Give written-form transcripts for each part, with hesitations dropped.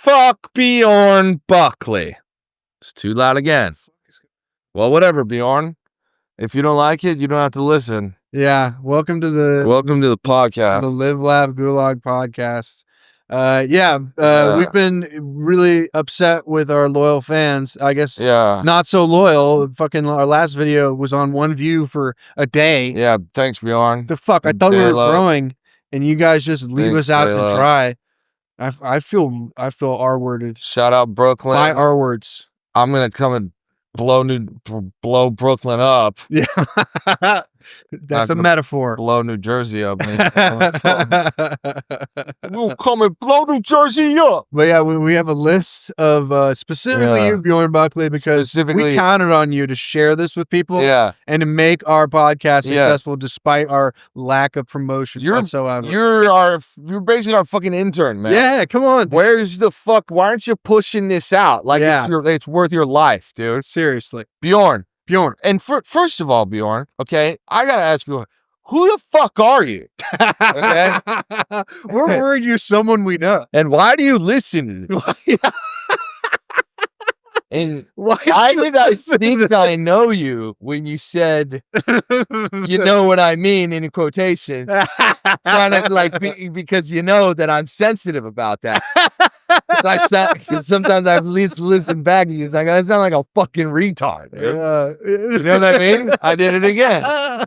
Fuck Bjorn Buckley. It's too loud again. Well, whatever, Bjorn. If you don't like it, you don't have to listen. Yeah. Welcome to the podcast. The Live Laugh Gulag podcast. We've been really upset with our loyal fans. I guess not so loyal. Fucking our last video was on 1 view for a day. Yeah, thanks, Bjorn. The fuck? I thought we were growing, and you guys just leave us out to dry. I feel R-worded. Shout out Brooklyn. My R words. I'm gonna come and blow Brooklyn up. Yeah. That's a metaphor. Blow New Jersey up. We'll come and blow New Jersey up. But yeah, we have a list of specifically you, Bjorn Buckley, because we counted on you to share this with people and to make our podcast successful despite our lack of promotion whatsoever. You're basically our fucking intern, man. Yeah, come on. Where's the fuck? Why aren't you pushing this out? Like it's worth your life, dude. Seriously. Bjorn. And first of all, Bjorn, okay, I gotta ask you, who the fuck are you? Okay, we're worried you're someone we know. And why do you listen to this? And why did I think I know you when you said, you know what I mean, in quotations, trying to because you know that I'm sensitive about that. Because sometimes I listen back and you're like, I sound like a fucking retard. You know what I mean? I did it again.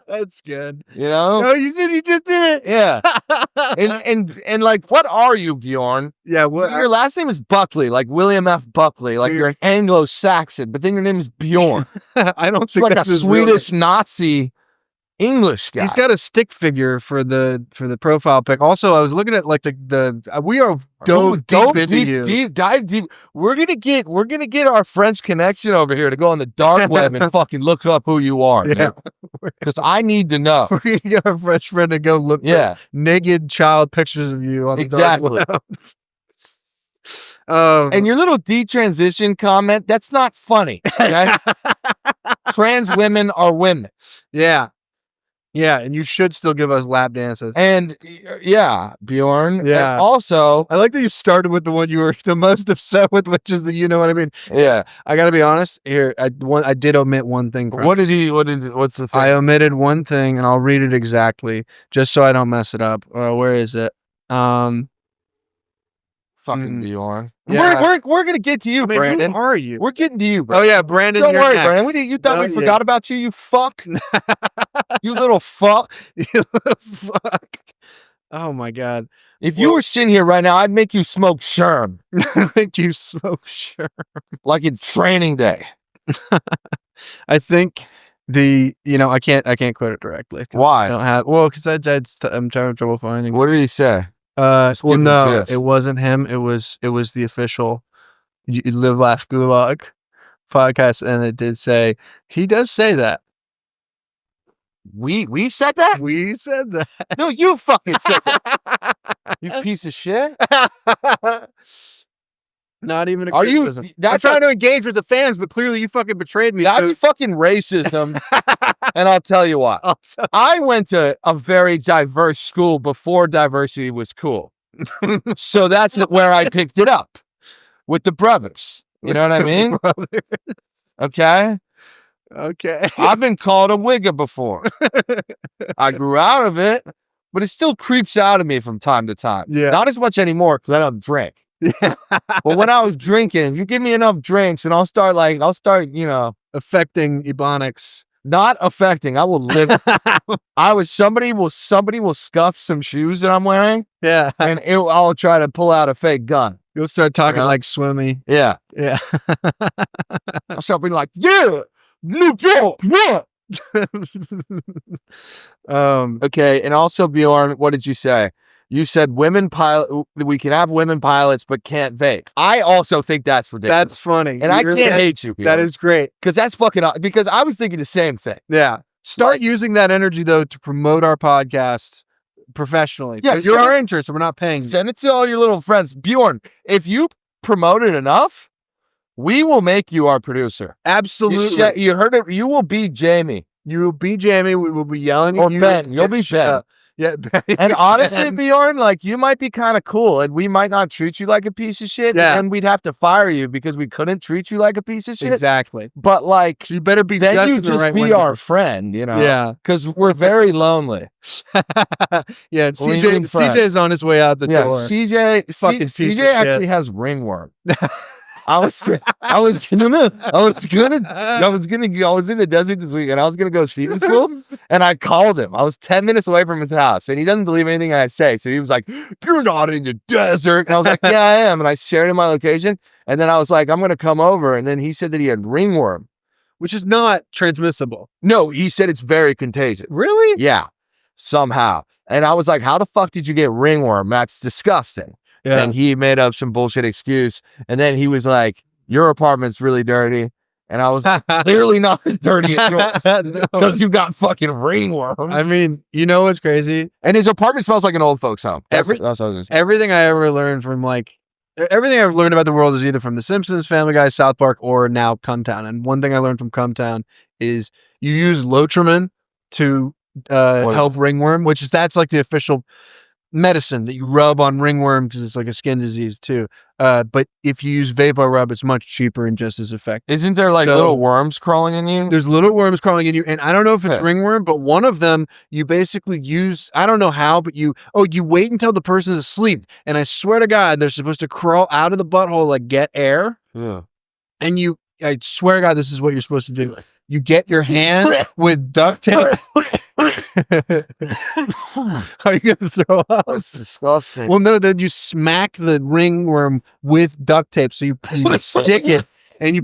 That's good. You know? No, you said you just did it. Yeah. and like, what are you, Bjorn? Yeah. Your last name is Buckley, like William F. Buckley, like you're an Anglo-Saxon, but then your name is Bjorn. I don't think like a Swedish Nazi English guy. He's got a stick figure for the profile pic. Also, I was looking at like we are dive deep. We're gonna get our French connection over here to go on the dark web and fucking look up who you are. Yeah, because I need to know. We're gonna get our French friend to go look at naked child pictures of you on the dark web. And your little detransition comment, that's not funny. Okay? Trans women are women. Yeah. Yeah, and you should still give us lap dances. And Bjorn. Yeah. And also, I like that you started with the one you were the most upset with, which is the you know what I mean. Yeah. I gotta be honest. Here, I did omit one thing. What's the thing? I omitted one thing, and I'll read it exactly, just so I don't mess it up. Where is it? Fucking Bjorn. Yeah. We're gonna get to you, Brandon. Who are you? We're getting to you, Brandon. Oh yeah, Brandon. Don't worry, Brandon. You thought we forgot about you? You fuck. You little fuck. You little fuck. Oh my god. If you were sitting here right now, I'd make you smoke sherm. Make you smoke sherm. Like in training day. I think I can't quote it directly. Why? I don't have because I'm having trouble finding. What did he say? No, it wasn't him. It was the official Live Laugh Gulag podcast, and it did say he does say that. We said that? We said that. No, you fucking said that. You piece of shit. Not even a criticism. I'm trying to engage with the fans, but clearly you fucking betrayed me. That's fucking racism. And I'll tell you what. I went to a very diverse school before diversity was cool. So that's where I picked it up. With the brothers. You know what I mean? Okay? Okay. I've been called a wigger before. I grew out of it, but it still creeps out of me from time to time. Yeah. Not as much anymore because I don't drink. Yeah. But when I was drinking, if you give me enough drinks and I'll start, affecting Ebonics. Not affecting. I will live. Somebody will scuff some shoes that I'm wearing. Yeah. And I'll try to pull out a fake gun. You'll start talking like Swimmy. Yeah. Yeah. I'll start being like, yeah, New York, what? Okay. And also, Bjorn, what did you say? You said we can have women pilots, but can't vape. I also think that's ridiculous. That's funny. And I can't hate you, Bjorn. That is great. Because that's because I was thinking the same thing. Yeah. Start using that energy, though, to promote our podcast professionally. Yeah. You're our interest, and we're not paying you. Send it to all your little friends. Bjorn, if you promote it enough, we will make you our producer. Absolutely. You heard it. You will be Jamie. You will be Jamie. We will be yelling or at you. Ben. You'll be Ben. Yeah. And honestly, Bjorn, like, you might be kind of cool, and we might not treat you like a piece of shit, and we'd have to fire you because we couldn't treat you like a piece of shit. Exactly. But, like, so you better be then you just right be our friend, you know? Yeah. Because we're very lonely. Yeah, and CJ is on his way out the door. CJ actually has ringworm. I was in the desert this week, and I was gonna go see this fool, and I called him. I was 10 minutes away from his house, and he doesn't believe anything I say. So he was like, "You're not in the desert," and I was like, "Yeah, I am." And I shared him my location, and then I was like, "I'm gonna come over," and then he said that he had ringworm, which is not transmissible. No, he said it's very contagious. Really? Yeah, somehow. And I was like, "How the fuck did you get ringworm? That's disgusting." Yeah. And he made up some bullshit excuse. And then he was like, "Your apartment's really dirty." And I was clearly not as dirty as yours because you got fucking ringworm. I mean, you know what's crazy? And his apartment smells like an old folks' home. That's what I was gonna say. Everything I ever learned from everything I've learned about the world is either from The Simpsons, Family Guy, South Park, or now Cumtown. And one thing I learned from Cumtown is you use Lotrimin to help ringworm, that's like the official medicine that you rub on ringworm because it's like a skin disease too. But if you use VapoRub, it's much cheaper and just as effective. Isn't there like little worms crawling in you? There's little worms crawling in you, and I don't know if it's ringworm, but one of them you basically use. I don't know how, but you wait until the person's asleep, and I swear to God, they're supposed to crawl out of the butthole like get air. Yeah. And I swear to God, this is what you're supposed to do. You get your hand with duct tape. Are you gonna throw up? That's disgusting. Well, no, then you smack the ringworm with duct tape, so you stick it, and you.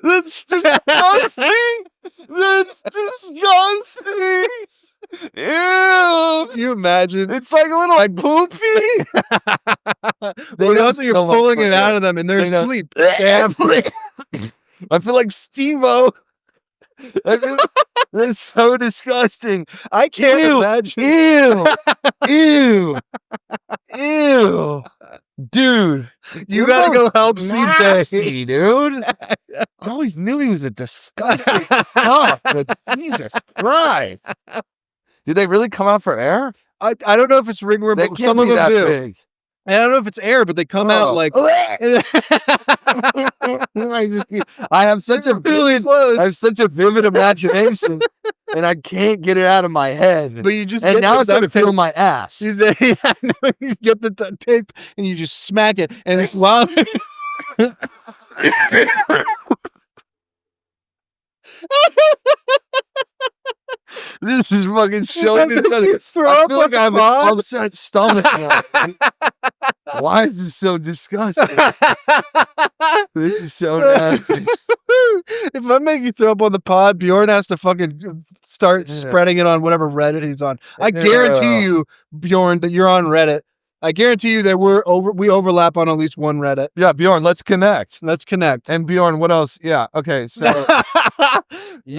That's disgusting. That's disgusting. Ew! Can you imagine? It's like a little poopy. You're pulling it out of them, and they're asleep. I feel like Steve-O. That's so disgusting. I can't imagine. Ew. Dude, you gotta go help CJ, dude. I always knew he was a disgusting fuck, but Jesus Christ. Did they really come out for air? I don't know if it's ringworm, but some of them do. Big. I don't know if it's air, but they come out like. I have such a vivid imagination, and I can't get it out of my head. But you just now I start to feel my ass. You get the duct tape and you just smack it, and it's while. This is fucking so disgusting. I feel like I have an upset stomach now. Why is this so disgusting? This is so nasty. If I make you throw up on the pod, Bjorn has to fucking start spreading it on whatever Reddit he's on. I guarantee you, Bjorn, that you're on Reddit. I guarantee you that we overlap on at least one Reddit. Yeah, Bjorn, let's connect. And Bjorn, what else? Yeah, okay, so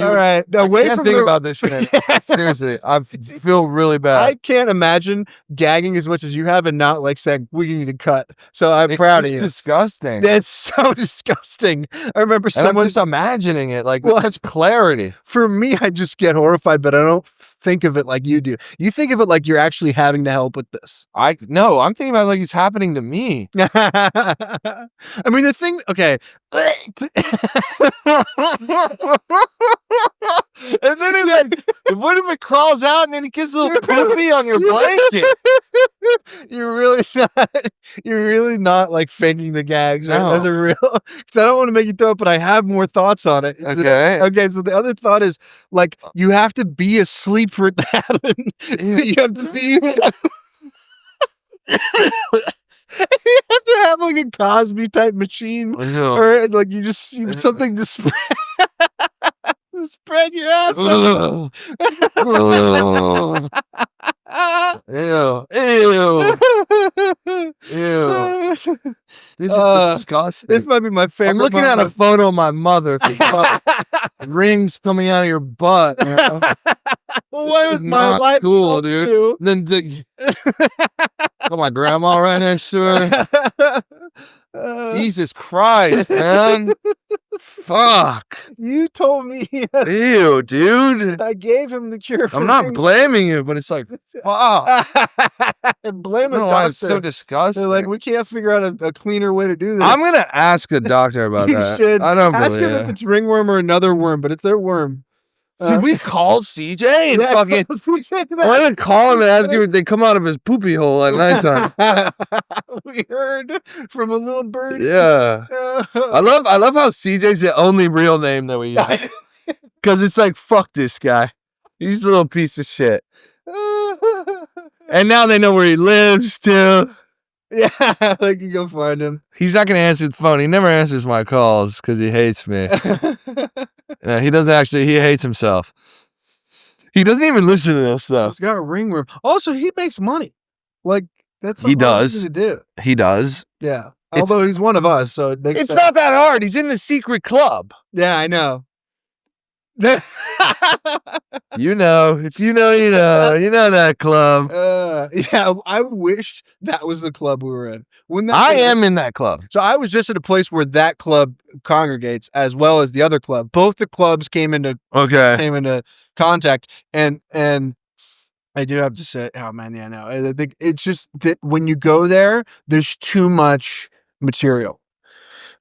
all right. I can't think about this shit. Seriously, I feel really bad. I can't imagine gagging as much as you have and not like saying we need to cut. So I'm proud of you. It's disgusting. That's so disgusting. I remember someone I'm just imagining it like with such clarity. For me, I just get horrified, but I don't think of it like you do. You think of it like you're actually having to help with this. No, I'm thinking about it like it's happening to me. I mean, the thing, okay. And then what if it crawls out and then it gets a little poopy on your blanket? You're really not like faking the gags. Right? No. That's a real, because I don't want to make you throw up, but I have more thoughts on it. Okay. So the other thought is like, you have to be asleep for it to happen. You have to be. You have to have like a Cosby type machine, or like something to spread. Spread your ass. Ew. This is disgusting. This might be my favorite. I'm looking at a photo of my mother. Rings coming out of your butt. You know? What was my life cool, dude? Then got my grandma right next to her. Jesus Christ, man. Fuck. You told me. Ew, dude. I gave him the cure. I'm not blaming you, but it's like, fuck. Blame a No, doctor. it's so disgusting. They're like, we can't figure out a cleaner way to do this. I'm gonna ask a doctor about You that. should. I don't ask him believe if it. it's ringworm or another worm, but it's their worm. Should we call CJ and fucking? I'm I'm gonna call him and ask him if they come out of his poopy hole at nighttime. We heard from a little bird. Yeah, I love how CJ's the only real name that we use, because it's like, fuck this guy, he's a little piece of shit. And now they know where he lives too. Yeah, they can go find him. He's not gonna answer the phone. He never answers my calls because he hates me. He doesn't actually. He hates himself. He doesn't even listen to this stuff. He's got a ringworm. Also, he makes money. Like that's he does. to do. He does. Yeah. Although he's one of us, so it makes it's sense. not that hard. He's in the secret club. Yeah, I know. You know, if you know, you know that club. Yeah, I wish that was the club we were in. I am in that club. So I was just at a place where that club congregates as well as the other club. Both the clubs came into contact, and I do have to say, oh man, yeah, no, I think it's just that when you go there, there's too much material.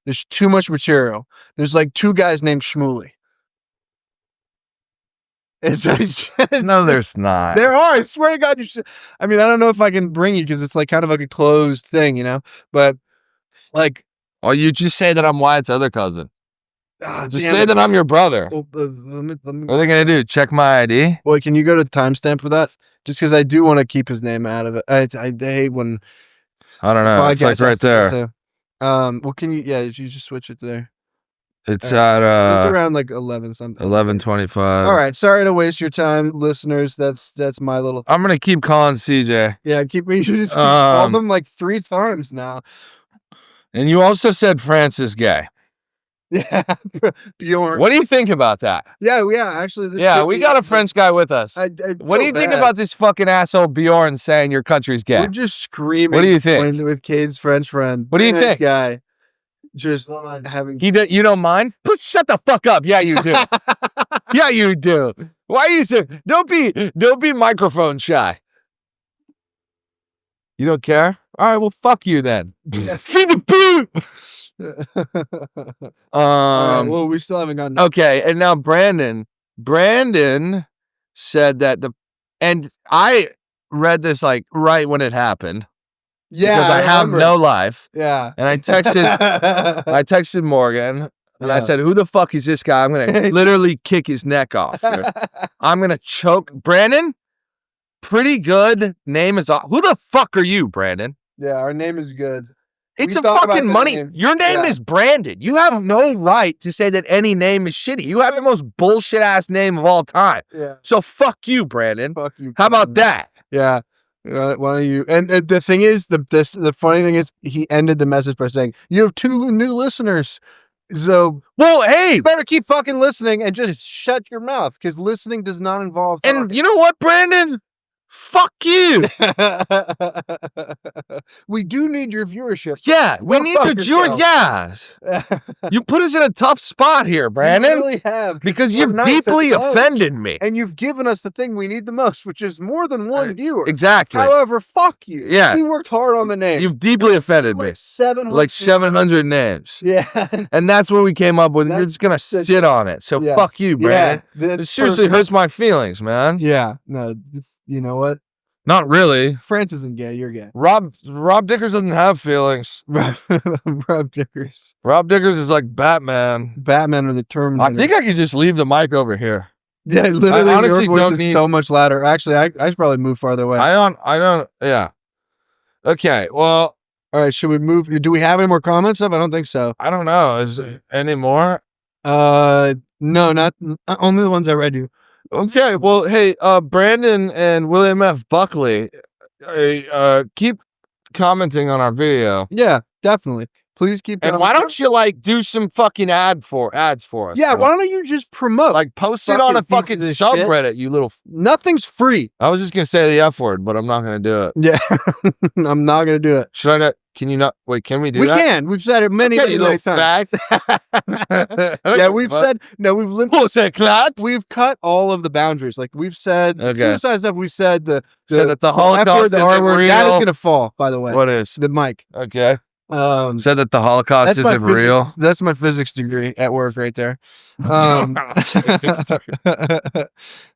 There's too much material. There's like two guys named Shmuley. No, there's not. There are. I swear to God, you should. I mean, I don't know if I can bring you because it's like kind of like a closed thing, you know. But like, oh, you just say that I'm Wyatt's other cousin. Just say that I'm your brother. Well, what are they gonna do? Check my ID? Boy, can you go to the timestamp for that? Just because I do want to keep his name out of it. I hate when. I don't know. It's like right there. Well, can you? Yeah, you just switch it to there. It's at it's around like 11 something. 11:25. All right, sorry to waste your time, listeners. That's my little. I'm gonna keep calling CJ. Yeah, you should just call them like 3 times now. And you also said Francis gay. Yeah, Bjorn. What do you think about that? Yeah, actually. Yeah, we got a French guy with us. What do you think about this fucking asshole Bjorn saying your country's gay? We're just screaming. What do you think? With Cade's French friend. What do you think? Guy. Just having. You don't mind? Shut the fuck up. Yeah, you do. Yeah, you do. Why are you so? Don't be microphone shy. You don't care? All right, well, fuck you then. Feed the poo. Right, well, we still haven't gotten. Okay, and now Brandon said that and I read this like right when it happened. Yeah, because I have no life. Yeah, and I texted Morgan. And I said, who the fuck is this guy? I'm going to literally kick his neck off. Dude. I'm going to choke. Brandon, pretty good. Name is off. Who the fuck are you, Brandon? Yeah, our name is good. It's a fucking money. Your name is Brandon. You have no right to say that any name is shitty. You have the most bullshit ass name of all time. Yeah. So fuck you, Brandon. Fuck you. How about that? Yeah. Why don't you? And the thing is, the funny thing is, he ended the message by saying, "You have 2 new listeners." So, well, hey, you better keep fucking listening and just shut your mouth because listening does not involve talking. And you know what, Brandon? Fuck you. We do need your viewership. Yeah, we need your viewers. Yeah. You put us in a tough spot here, Brandon. You really have. Because you've deeply offended me. And you've given us the thing we need the most, which is more than 1 viewer. Exactly. However, fuck you. Yeah. We worked hard on the name. You've deeply offended me. 700 names. Yeah. And that's what we came up with. You're just going to shit on it. So fuck you, Brandon. Yeah, it seriously hurts my feelings, man. Yeah. No, you know what? Not really. France isn't gay. You're gay. Rob Dickers doesn't have feelings. Rob Dickers. Rob Dickers is like Batman. Batman or the Terminator. I think I could just leave the mic over here. Yeah, literally. I honestly don't need so much louder. Actually, I should probably move farther away. I don't. Yeah. Okay. Well. All right. Should we move? Do we have any more comments up? I don't think so. I don't know. Is there any more? No, not only the ones I read you. Okay, well, hey, Brandon and William F. Buckley, keep commenting on our video. Yeah, definitely. Please keep. And why don't you do some fucking ads for us? Yeah, why don't you just promote? Post it on a fucking subreddit, you little. Nothing's free. I was just gonna say the F word, but I'm not gonna do it. Yeah, I'm not gonna do it. Should I not? Can you not? Wait, can we do we that? We can. We've said it many times. Yeah, we've said, no, we've literally, we've cut all of the boundaries. Like we've said, suicide stuff, we said said that the Holocaust isn't real. That is going to fall, by the way. What is? The mic. Okay. Said that the Holocaust isn't real. That's my physics degree at work right there. All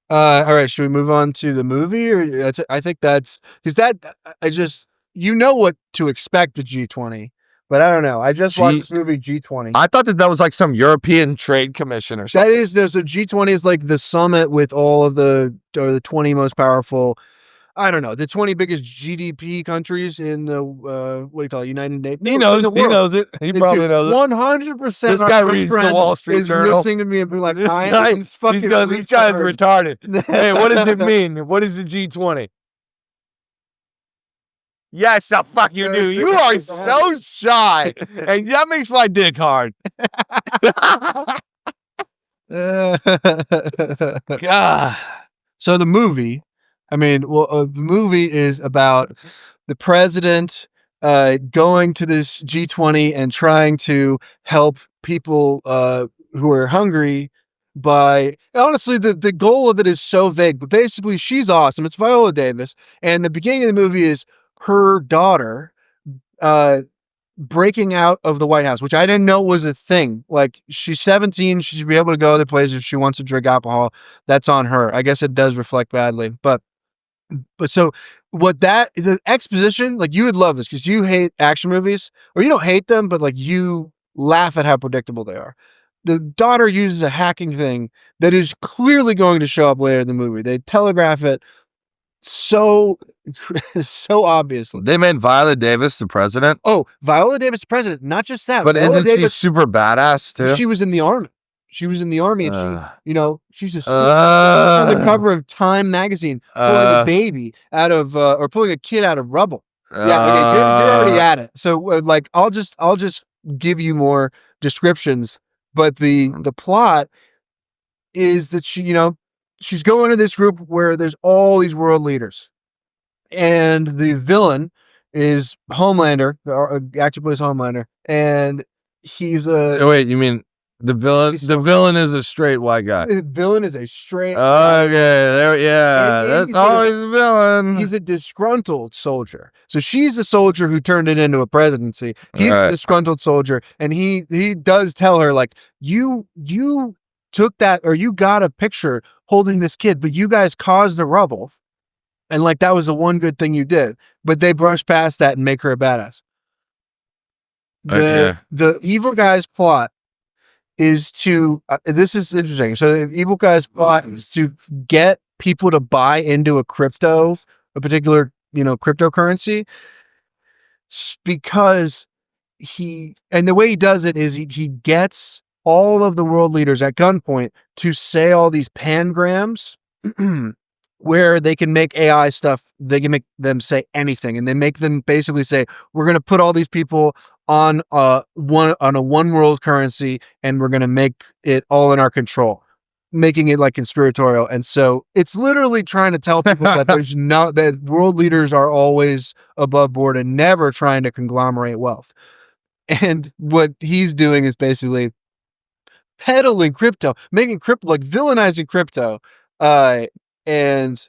right, should we move on to the movie? Or I think that's because you know what to expect with G20, but I don't know. I just watched this movie G20. I thought that was like some European Trade Commission or something. That is, no. So G20 is like the summit with all of the 20 most powerful. I don't know, the 20 biggest GDP countries in the what do you call it? United Nations. He knows. He knows it. He probably knows it. 100%. This guy reads the Wall Street Journal. Listening to me and be like, this guy's retarded. Hey, what does it mean? What is the G20? Yes, the fuck you do. You are so shy, and that makes my dick hard. God. So the movie. The movie is about the president going to this G20 and trying to help people who are hungry by, honestly, the goal of it is so vague, but basically she's awesome. It's Viola Davis. And the beginning of the movie is her daughter breaking out of the White House, which I didn't know was a thing. Like, she's 17. She should be able to go other places if she wants to drink alcohol. That's on her. I guess it does reflect badly, but so the exposition, like, you would love this because you hate action movies, or you don't hate them, but like you laugh at how predictable they are. The daughter uses a hacking thing that is clearly going to show up later in the movie. They telegraph it so obviously. They made Viola Davis the president. Oh, Viola Davis the president. Not just that, but isn't she super badass too? She was in the army. And she's she's on the cover of Time magazine, pulling a baby out of, or pulling a kid out of rubble. Yeah, okay, you're already at it. So, like, I'll just give you more descriptions. But the plot is that she's going to this group where there's all these world leaders, and the villain is Homelander, actually plays Homelander, and he's a. Wait, you mean? The villain is a straight white guy. The villain is a straight. Okay, that's always a villain. He's a disgruntled soldier. So she's a soldier who turned it into a presidency. He's a disgruntled soldier, and he does tell her, like, you took that, or you got a picture holding this kid, but you guys caused the rubble, and like that was the one good thing you did. But they brush past that and make her a badass. The evil guy's plot is to, this is interesting. So the evil guy's plot is to get people to buy into a particular, cryptocurrency, because and the way he does it is he gets all of the world leaders at gunpoint to say all these pangrams where they can make AI stuff. They can make them say anything, and they make them basically say, we're going to put all these people on a one world currency, and we're going to make it all in our control, making it like conspiratorial. And so it's literally trying to tell people that that world leaders are always above board and never trying to conglomerate wealth. And what he's doing is basically peddling crypto, making crypto, like villainizing crypto, and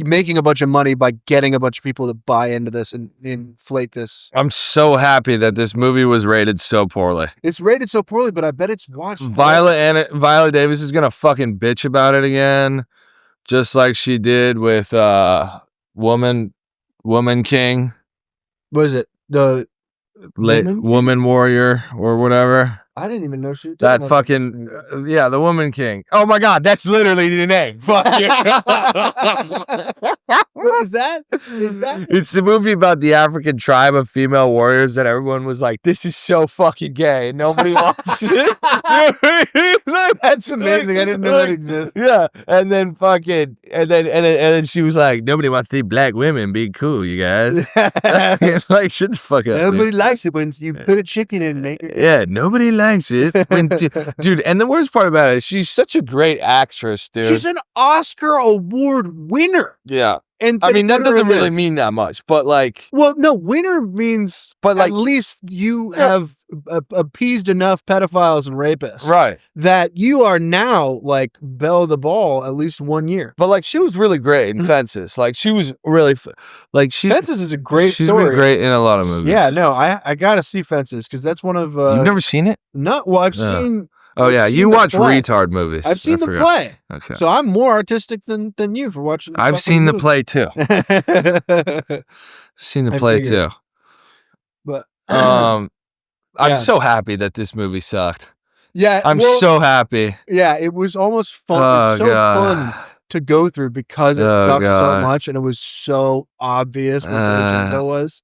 making a bunch of money by getting a bunch of people to buy into this and inflate this. I'm so happy that this movie was rated so poorly. It's rated so poorly, but I bet it's watched. Viola Davis is gonna fucking bitch about it again, just like she did with Woman King. What is it? The Woman Warrior or whatever. I didn't even know she. That fucking the Woman King. Oh my God, that's literally the name. Fuck yeah. What is that? It's the movie about the African tribe of female warriors that everyone was like, "This is so fucking gay," and nobody watched it. That's amazing. I didn't know that exists. Yeah, and then fucking, and then she was like, "Nobody wants to see black women be cool, you guys." Like, shut the fuck up. Nobody likes it when you put a chicken in and make it. Yeah, nobody likes it when dude, and the worst part about it is she's such a great actress, dude. She's an Oscar award winner. Yeah. And I mean, that doesn't really mean that much, but like, well, no, winner means, but like, at least you have appeased enough pedophiles and rapists, right? That you are now like belle of the ball at least 1 year. But like, she was really great in Fences. Like, she was really Fences is a great She's story. been great in a lot of movies. Yeah, no, I gotta see Fences because that's one of. You've never seen it? No, well, I've seen. Oh yeah, you watch retard movies. I've seen the play. Okay, so I'm more artistic than you for watching. I've seen the play too. Seen the play too. But I'm so happy that this movie sucked. Yeah, I'm so happy. Yeah, it was almost fun. It was so fun to go through because it sucked so much, and it was so obvious what the agenda was.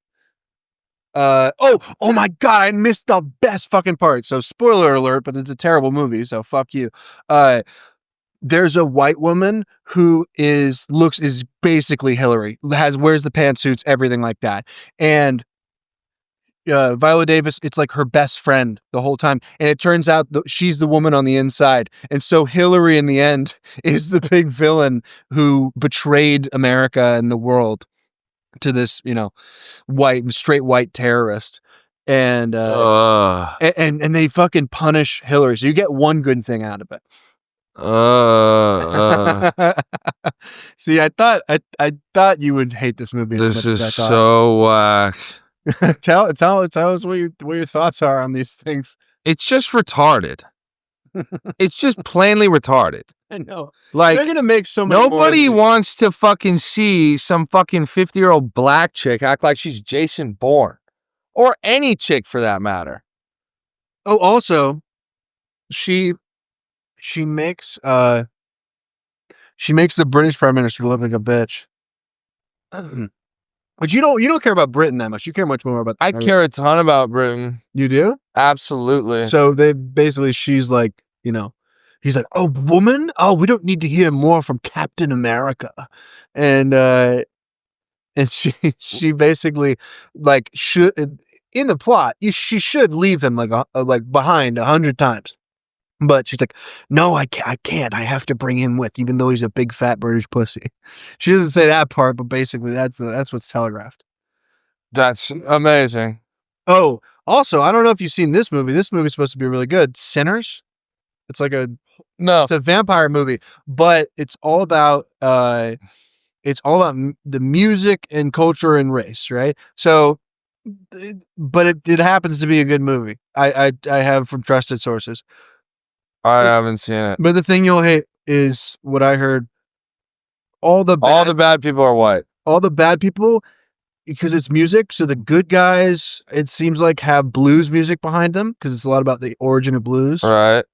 Oh my god, I missed the best fucking part. So spoiler alert, but it's a terrible movie, so fuck you. There's a white woman who is basically Hillary, wears the pantsuits, everything like that. And Viola Davis, it's like her best friend the whole time. And it turns out she's the woman on the inside. And so Hillary in the end is the big villain who betrayed America and the world to this, straight white terrorist. And and they fucking punish Hillary. So you get one good thing out of it. See, I thought you would hate this movie. This is so whack. Tell us what your thoughts are on these things. It's just retarded. It's just plainly retarded. I know. Like, they're gonna make so many nobody wants to fucking see some fucking 50-year-old black chick act like she's Jason Bourne, or any chick for that matter. Oh, also, she makes the British Prime Minister look like a bitch. But you don't care about Britain that much. You care much more about. I care a ton about Britain. You do? Absolutely. So she's like, he's like, oh, woman? Oh, we don't need to hear more from Captain America. And she basically like should, in the plot, she should leave him like behind 100 times. But she's like, no, I can't. I have to bring him with, even though he's a big fat British pussy. She doesn't say that part, but basically that's what's telegraphed. That's amazing. Oh, also, I don't know if you've seen this movie. This movie's supposed to be really good. Sinners. It's like it's a vampire movie, but it's all about the music and culture and race, right? So, but it happens to be a good movie. I have from trusted sources. I haven't seen it. But the thing you'll hate is what I heard. All the bad people are white. All the bad people, because it's music. So the good guys, it seems like, have blues music behind them because it's a lot about the origin of blues. Right.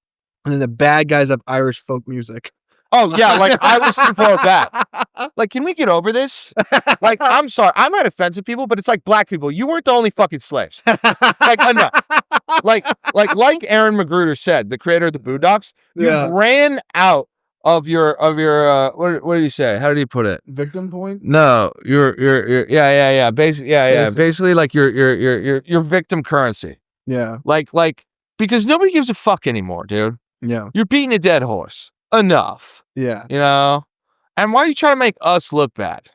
And then the bad guys have Irish folk music. Oh, yeah, like Irish people are bad. Like, can we get over this? Like, I'm sorry, I might offend people, but it's like black people. You weren't the only fucking slaves. Like, enough. Like Aaron Magruder said, the creator of the Boondocks, you've ran out of your what did he say? How did he put it? Victim point? No, you're basically like your victim currency. Yeah. Like because nobody gives a fuck anymore, dude. Yeah. You're beating a dead horse. Enough. Yeah. And why are you trying to make us look bad?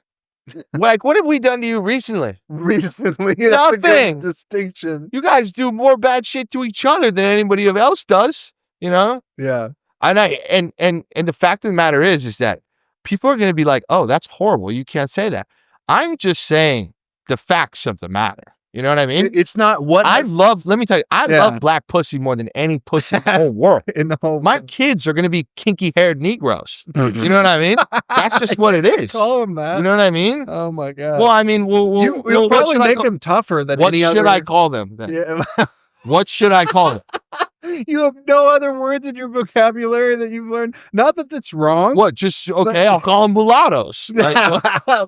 Like, what have we done to you recently? Nothing. That's a good distinction. You guys do more bad shit to each other than anybody else does. Yeah. And the fact of the matter is that people are going to be like, oh, that's horrible. You can't say that. I'm just saying the facts of the matter. You know what I mean? It's not what let me tell you, I love black pussy more than any pussy in the whole world. My kids are going to be kinky haired Negroes. You know what I mean? That's just what it is. Call them that. You know what I mean? Oh my God. Well, I mean, we'll probably make them tougher than any other. What should I call them then? Yeah. What should I call them? You have no other words in your vocabulary that you've learned. Not that that's wrong. What? Just okay. I'll call them mulattoes. Like,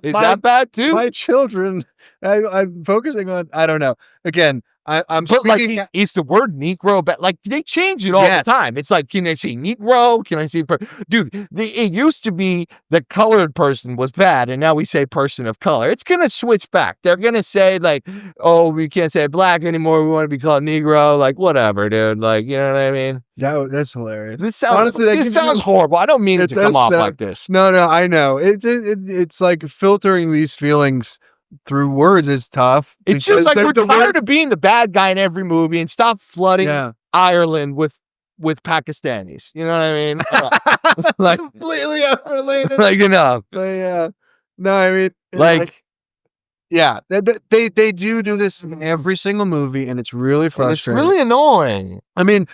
is that bad too? My children. I'm focusing on. I don't know. Again, I'm but like, speaking. is the word Negro bad? Like, they change it all the time. It's like, can I say Negro? Can I say, dude? It used to be the colored person was bad, and now we say person of color. It's gonna switch back. They're gonna say like, oh, we can't say black anymore. We want to be called Negro. Like, whatever, dude. Like, you know what I mean? That's hilarious. This sounds honestly, this sounds horrible. I don't mean it to come off like this. No, I know. It's like filtering these feelings through words is tough. It's just like we're tired of being the bad guy in every movie and stop flooding Ireland with Pakistanis. You know what I mean? Like completely unrelated. Like enough. Yeah. No, I mean yeah, they do this in every single movie, and it's really frustrating. It's really annoying. I mean,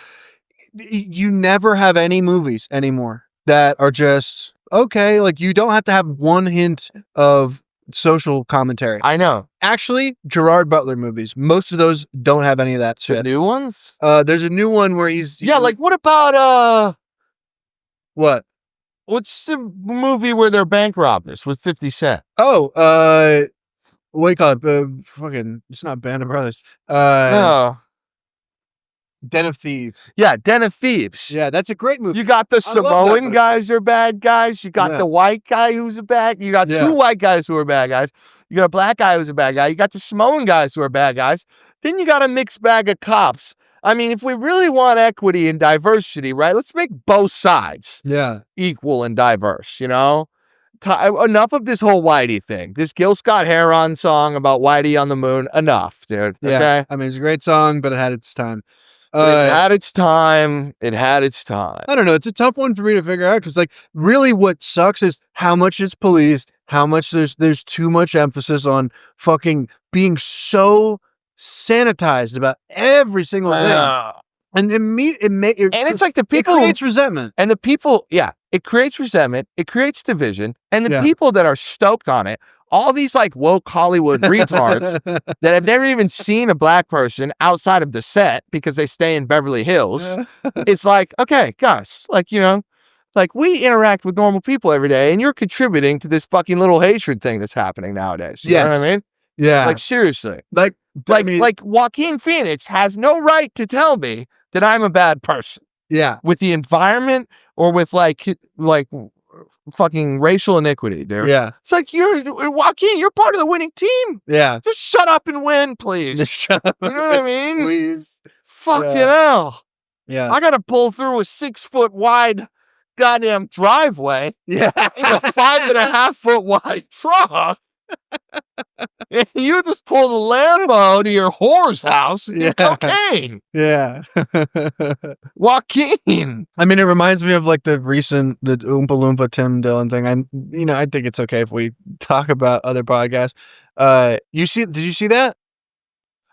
you never have any movies anymore that are just okay. Like, you don't have to have one hint of social commentary. I know. Actually, Gerard Butler movies, most of those don't have any of that shit. The new ones? There's a new one where he's like, what about what? What's the movie where they're bank robbers with 50 Cent? Oh, what do you call it? Fucking, it's not Band of Brothers. No. Den of Thieves. Yeah, Den of Thieves. Yeah, that's a great movie. You got the Samoan guys are bad guys. You got the white guy who's a bad. You got two white guys who are bad guys. You got a black guy who's a bad guy. You got the Samoan guys who are bad guys. Then you got a mixed bag of cops. I mean, if we really want equity and diversity, right? Let's make both sides equal and diverse, you know? Enough of this whole Whitey thing. This Gil Scott-Heron song about Whitey on the moon. Enough, dude. Yeah. Okay? I mean, it's a great song, but it had its time. It had its time. It had its time. I don't know. It's a tough one for me to figure out because, like, really what sucks is how much it's policed, how much there's too much emphasis on fucking being so sanitized about every single thing. And it's like the people. It creates resentment. And the people, it creates resentment. It creates division. And the people that are stoked on it, all these like woke Hollywood retards that have never even seen a black person outside of the set because they stay in Beverly Hills. It's like, okay, guys, like, you know, like we interact with normal people every day and you're contributing to this fucking little hatred thing that's happening nowadays. You know what I mean? Yeah. Like, seriously. Like Joaquin Phoenix has no right to tell me that I'm a bad person. Yeah. With the environment or with like fucking racial iniquity, dude. Yeah. It's like, Joaquin, you're part of the winning team. Yeah. Just shut up and win, please. Just shut up. You know what I mean? Please. Fucking hell. Yeah. I gotta pull through a 6 foot wide goddamn driveway. Yeah. In a 5.5 foot wide truck. And you just pull the Lambo to your whore's house and get cocaine. Yeah. Joaquin. I mean, it reminds me of like the Oompa Loompa Tim Dillon thing. I think it's okay if we talk about other podcasts. Did you see that?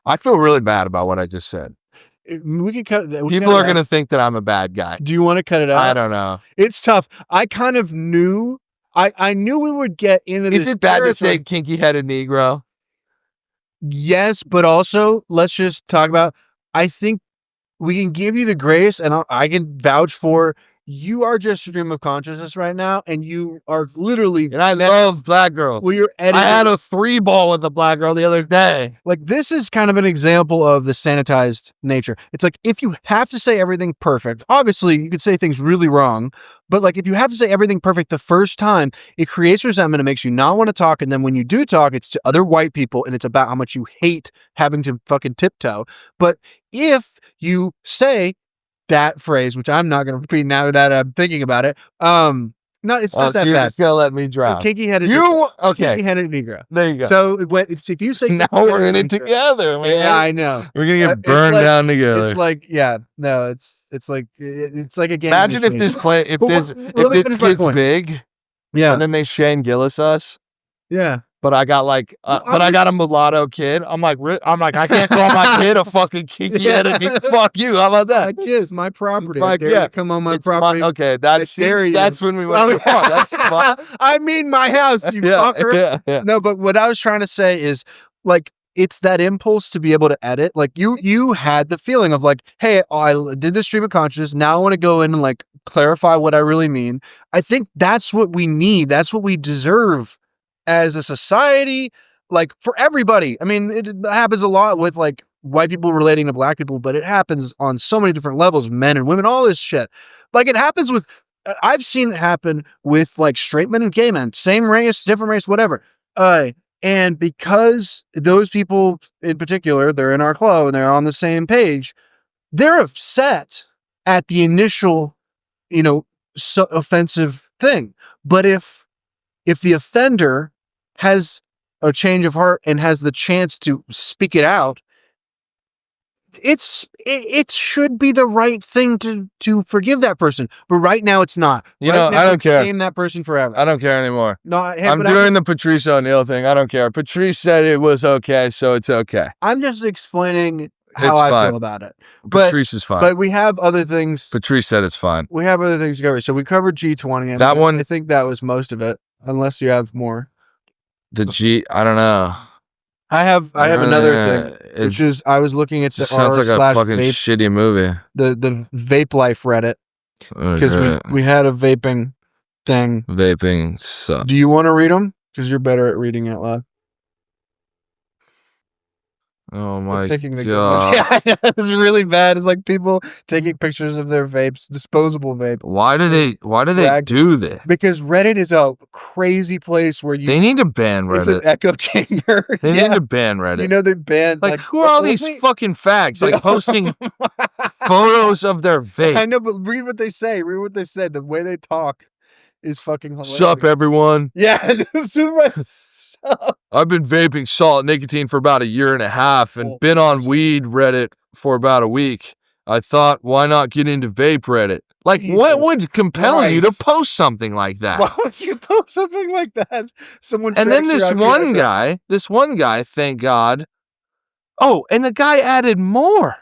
I feel really bad about what I just said. We can cut it. People are going to think that I'm a bad guy. Do you want to cut it out? I don't know. It's tough. I kind of knew. I knew we would get into this. Is it bad to say kinky-headed Negro? Yes, but also, let's just talk about, I think we can give you the grace, and I can vouch for, you are just stream of consciousness right now, and you are literally... And I love black girls. Well, you're editing. I had a 3-ball with a black girl the other day. Like, this is kind of an example of the sanitized nature. It's like, if you have to say everything perfect, obviously, you could say things really wrong, but like, if you have to say everything perfect the first time, it creates resentment. It makes you not want to talk. And then when you do talk, it's to other white people, and it's about how much you hate having to fucking tiptoe. But if you say that phrase, which I'm not going to repeat now that I'm thinking about it, it's not that you're bad. Just gonna let me drown. Kinky-headed Kinky-headed Negro. There you go. So if you say now we're in it together, man. Yeah, I know. We're gonna get burned down together. It's like, it's like a game. Imagine if this gets big, and then they Shane Gillis us. Yeah. But I got I got a mulatto kid. I'm like, I can't call my kid a fucking kinky-headed. Fuck you. How about that? My kid's my property. Like, come on my property. That's when we went too far. That's fun. I mean, my house, you fucker. Yeah. No, but what I was trying to say is, like, it's that impulse to be able to edit. Like, you had the feeling of like, hey, I did this stream of consciousness. Now I want to go in and like clarify what I really mean. I think that's what we need. That's what we deserve as a society, like for everybody. I mean, it happens a lot with like white people relating to black people, but it happens on so many different levels, men and women, all this shit. Like it happens with, I've seen it happen with like straight men and gay men, same race, different race, whatever. And because those people in particular, they're in our club and they're on the same page, they're upset at the initial, offensive thing. But if the offender has a change of heart and has the chance to speak it out, it should be the right thing to forgive that person. But right now it's not. I don't care. Shame that person forever. I don't care anymore. No, I'm doing the Patrice O'Neal thing. I don't care. Patrice said it was okay, so it's okay. I'm just explaining how I feel about it. Patrice is fine. But we have other things. Patrice said it's fine. We have other things to cover. So we covered G20. That one, I think that was most of it, unless you have more. I don't know. I have another thing, which is I was looking at the sounds like a fucking shitty movie. The Vape Life Reddit, because we had a vaping thing. Vaping sucks. Do you want to read them? Because you're better at reading out loud. Oh my god! Yeah, I know. It's really bad. It's like people taking pictures of their vapes, disposable vape. Why do they do this? Because Reddit is a crazy place where they need to ban Reddit. It's an echo chamber. They need to ban Reddit. They banned like who are all these fucking fags like posting photos of their vape? I know, but read what they say. Read what they said. The way they talk is fucking hilarious. Sup, everyone? Yeah, I've been vaping salt nicotine for about 1.5 years and been on weed Reddit for about a week. I thought, why not get into vape Reddit? Like, what would compel you to post something like that? Why would you post something like that? And then this one guy, thank God. Oh, and the guy added more.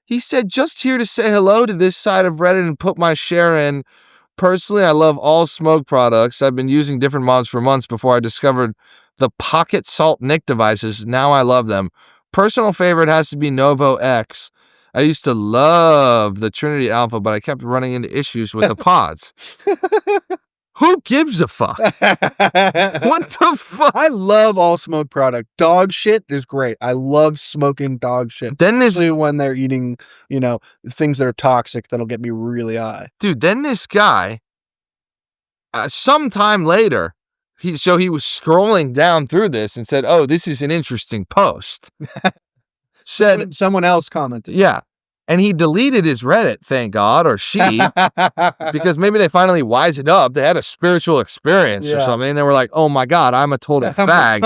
He said, just here to say hello to this side of Reddit and put my share in. Personally, I love all smoke products. I've been using different mods for months before I discovered the pocket salt nic devices. Now I love them. Personal favorite has to be Novo X. I used to love the Trinity Alpha, but I kept running into issues with the pods. Who gives a fuck? What the fuck? I love all smoke product. Dog shit is great. I love smoking dog shit. Then especially when they're eating, things that are toxic that'll get me really high. Dude, then this guy, sometime later, he was scrolling down through this and said, "Oh, this is an interesting post." Said someone else commented. Yeah. And he deleted his Reddit, thank God, or she, because maybe they finally wisened up. They had a spiritual experience or something. And they were like, "Oh my God, I'm a total fag."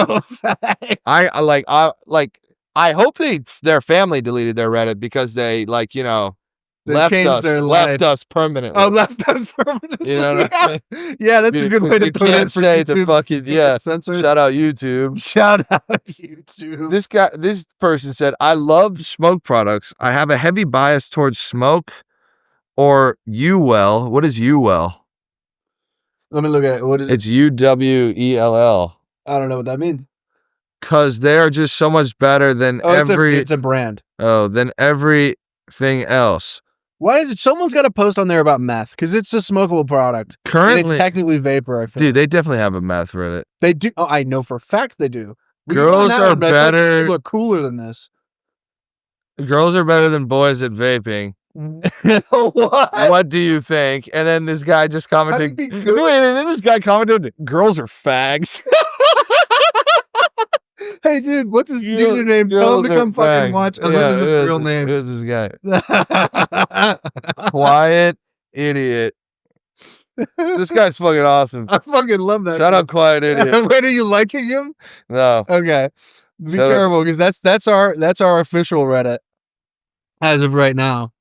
I hope their family deleted their Reddit because they left us permanently. Oh, left us permanently. You know what I mean? Yeah, that's a good way to put it. Say to fucking shout out YouTube. Shout out YouTube. This person said, "I love smoke products. I have a heavy bias towards smoke or UWell." What is UWell? Let me look at it. What is it? It's UWELL. I don't know what that means. Because they are just so much better than it's a brand. Oh, than everything else. Why is it? Someone's got to post on there about meth because it's a smokable product. Currently, and it's technically vapor. I feel. Dude, they definitely have a meth Reddit. They do. Oh, I know for a fact they do. Girls are better. People are cooler than this. Girls are better than boys at vaping. What do you think? And then this guy just commented. Wait, and then this guy commented, "Girls are fags." Hey, dude, what's his username? Tell him to come fucking watch. Unless it's his real name. Who's this guy? Quiet idiot. This guy's fucking awesome. I fucking love that. Shout out Quiet Idiot. Wait, are you liking him? No. Okay. Be careful because that's our official Reddit as of right now.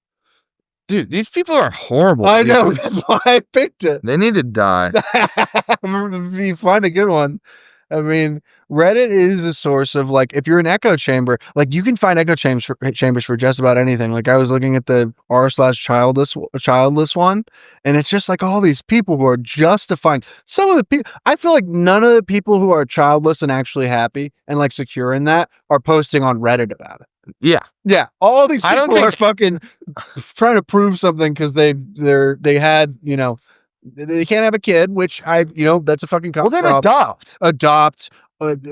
Dude, these people are horrible. I know. That's why I picked it. They need to die. If you find a good one. I mean, Reddit is a source of if you're an echo chamber, you can find echo chambers for just about anything. I was looking at the r/childless one, and it's just all these people who are justifying some of the people. I feel like none of the people who are childless and actually happy and secure in that are posting on Reddit about it. Yeah. Yeah. All these people are fucking trying to prove something because they had, they can't have a kid, which that's a fucking well, then adopt.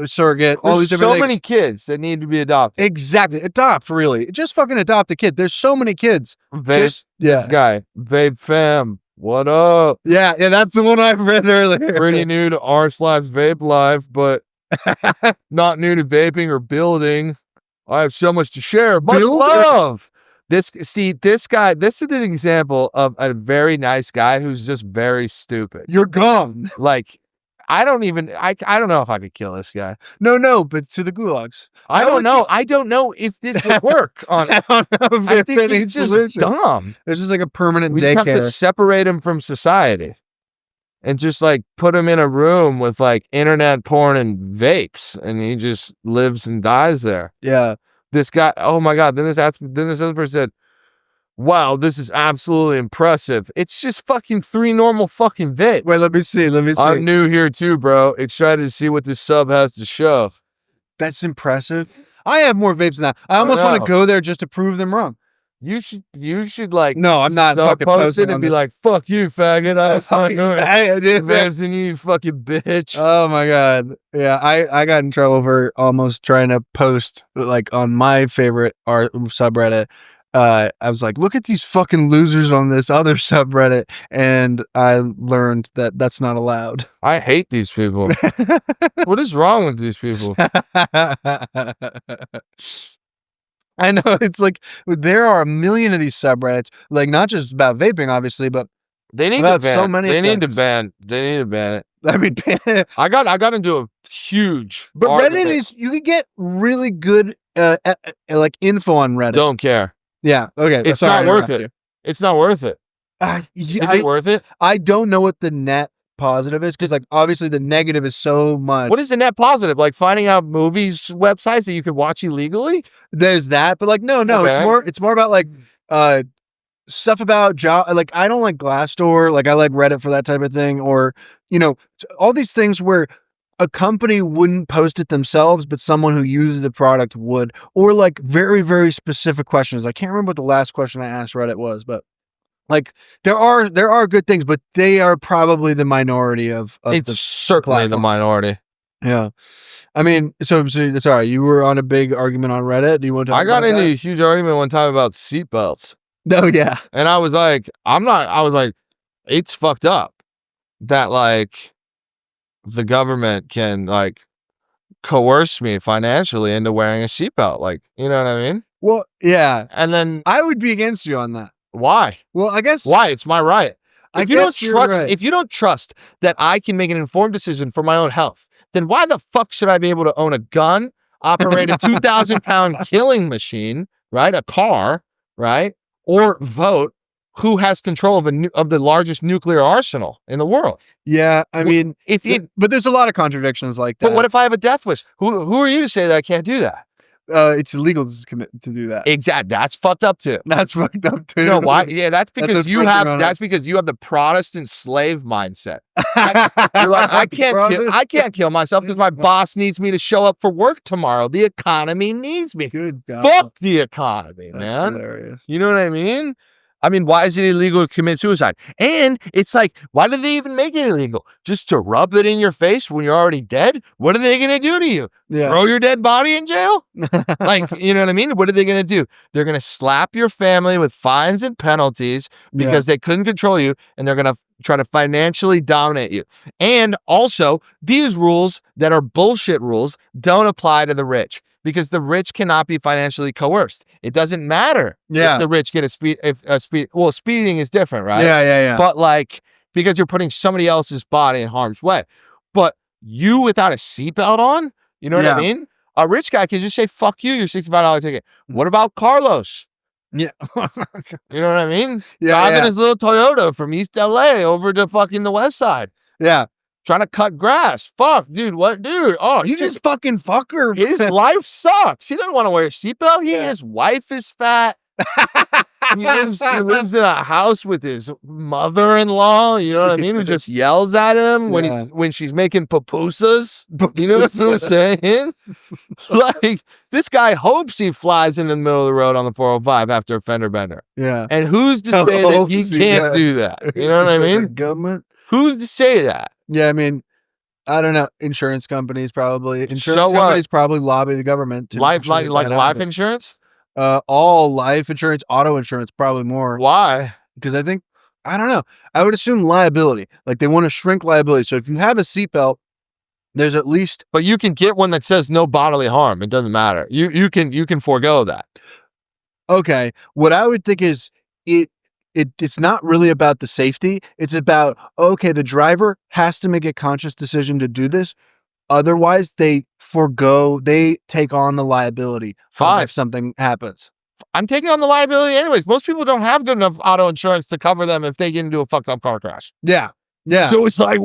surrogate, all these There's different so things. many kids that need to be adopted. Exactly. Adopt, really. Just fucking adopt a kid. There's so many kids. This guy, Vape Fam, what up? Yeah, that's the one I read earlier. Pretty new to r/vape life, but not new to vaping or building. I have so much to share. Much love. This guy, this is an example of a very nice guy who's just very stupid. You're gone. Like, I don't know if I could kill this guy. No, but to the gulags. I don't know. I don't know if this would work on I don't know if I there's think any he's just solution. dumb. There's just like a permanent We just have to daycare. separate him from society and just like put him in a room with like internet porn and vapes, and he just lives and dies there. Yeah. This guy, oh my God. Then this other person said, wow, this is absolutely impressive. It's just fucking 3 normal fucking vapes. Wait, let me see. I'm new here too, bro. Excited to see what this sub has to show. That's impressive. I have more vapes than that. I almost want to go there just to prove them wrong. You should like. No, I'm not fucking post it posting and be this. like, fuck you, faggot. I was advancing you, fucking bitch. Oh my God. Yeah, I got in trouble for almost trying to post like on my favorite art subreddit. I was like, look at these fucking losers on this other subreddit, and I learned that that's not allowed. I hate these people. What is wrong with these people? I know, it's like there are a million of these subreddits, like not just about vaping, obviously, but they need to ban. They need to ban it. I mean, I got into a huge. But Reddit is, you can get really good like info on Reddit. Don't care. Yeah. Okay. It's not worth it. It's not worth it. Is it worth it? I don't know what the net positive is, because like obviously the negative is so much. What is the net positive? Like finding out movies websites that you could watch illegally? There's that, but like no, okay. It's more about like stuff about job. Like I don't like Glassdoor. Like I like Reddit for that type of thing, or all these things where a company wouldn't post it themselves, but someone who uses the product would, or like very, very specific questions. I can't remember what the last question I asked Reddit was, but like there are good things, but they are probably the minority of it's certainly platform. The minority. Yeah. I mean, so sorry, you were on a big argument on Reddit. Do you want to talk I got into a huge argument one time about seatbelts. Oh yeah. And I was like, it's fucked up that like the government can like coerce me financially into wearing a seatbelt. Like, you know what I mean? Well, yeah. And then I would be against you on that. Why? If I guess why? It's my right. If you don't trust that I can make an informed decision for my own health, then why the fuck should I be able to own a gun, operate a 2,000-pound killing machine, right? A car, right? Or vote who has control of the largest nuclear arsenal in the world? Yeah, I mean, but there's a lot of contradictions like that. But what if I have a death wish? Who are you to say that I can't do that? It's illegal to do that. Exactly. That's fucked up too. That's fucked up too. No, why? Yeah, that's because you have the Protestant slave mindset. You're like, I can't kill myself because my boss needs me to show up for work tomorrow. The economy needs me. Good God. Fuck the economy, that's man. Hilarious. You know what I mean? I mean, why is it illegal to commit suicide? And it's like, why did they even make it illegal? Just to rub it in your face when you're already dead? What are they going to do to you? Yeah. Throw your dead body in jail? Like, you know what I mean? What are they going to do? They're going to slap your family with fines and penalties because they couldn't control you, and they're going to try to financially dominate you. And also, these rules that are bullshit rules don't apply to the rich, because the rich cannot be financially coerced. It doesn't matter if the rich get speeding is different, right? Yeah. But like, because you're putting somebody else's body in harm's way. But you without a seatbelt on, you know what I mean? A rich guy can just say, fuck you, your $65 ticket. What about Carlos? Yeah. You know what I mean? Yeah. Driving his little Toyota from East LA over to fucking the West Side. Yeah. Trying to cut grass. Fuck, dude. What, dude? Oh, you just fucking fucker. His life sucks. He doesn't want to wear a seatbelt. His wife is fat. He lives in a house with his mother-in-law. You know what I mean? Who just yells at him when she's making pupusas. You know what I'm saying? Like, this guy hopes he flies in the middle of the road on the 405 after a fender bender. Yeah. And who's to say that he can't do that? You know what I mean? The government. Who's to say that? Yeah, I mean, I don't know. Insurance companies probably. Insurance companies probably lobby the government to life insurance. All life insurance, auto insurance, probably more. Why? Because I don't know. I would assume liability. Like they want to shrink liability. So if you have a seatbelt, there's at least. But you can get one that says no bodily harm. It doesn't matter. You can forego that. Okay. What I would think is it's not really about the safety. It's about, okay, the driver has to make a conscious decision to do this. Otherwise, they take on the liability if something happens. I'm taking on the liability anyways. Most people don't have good enough auto insurance to cover them if they get into a fucked up car crash. Yeah. Yeah. So it's like,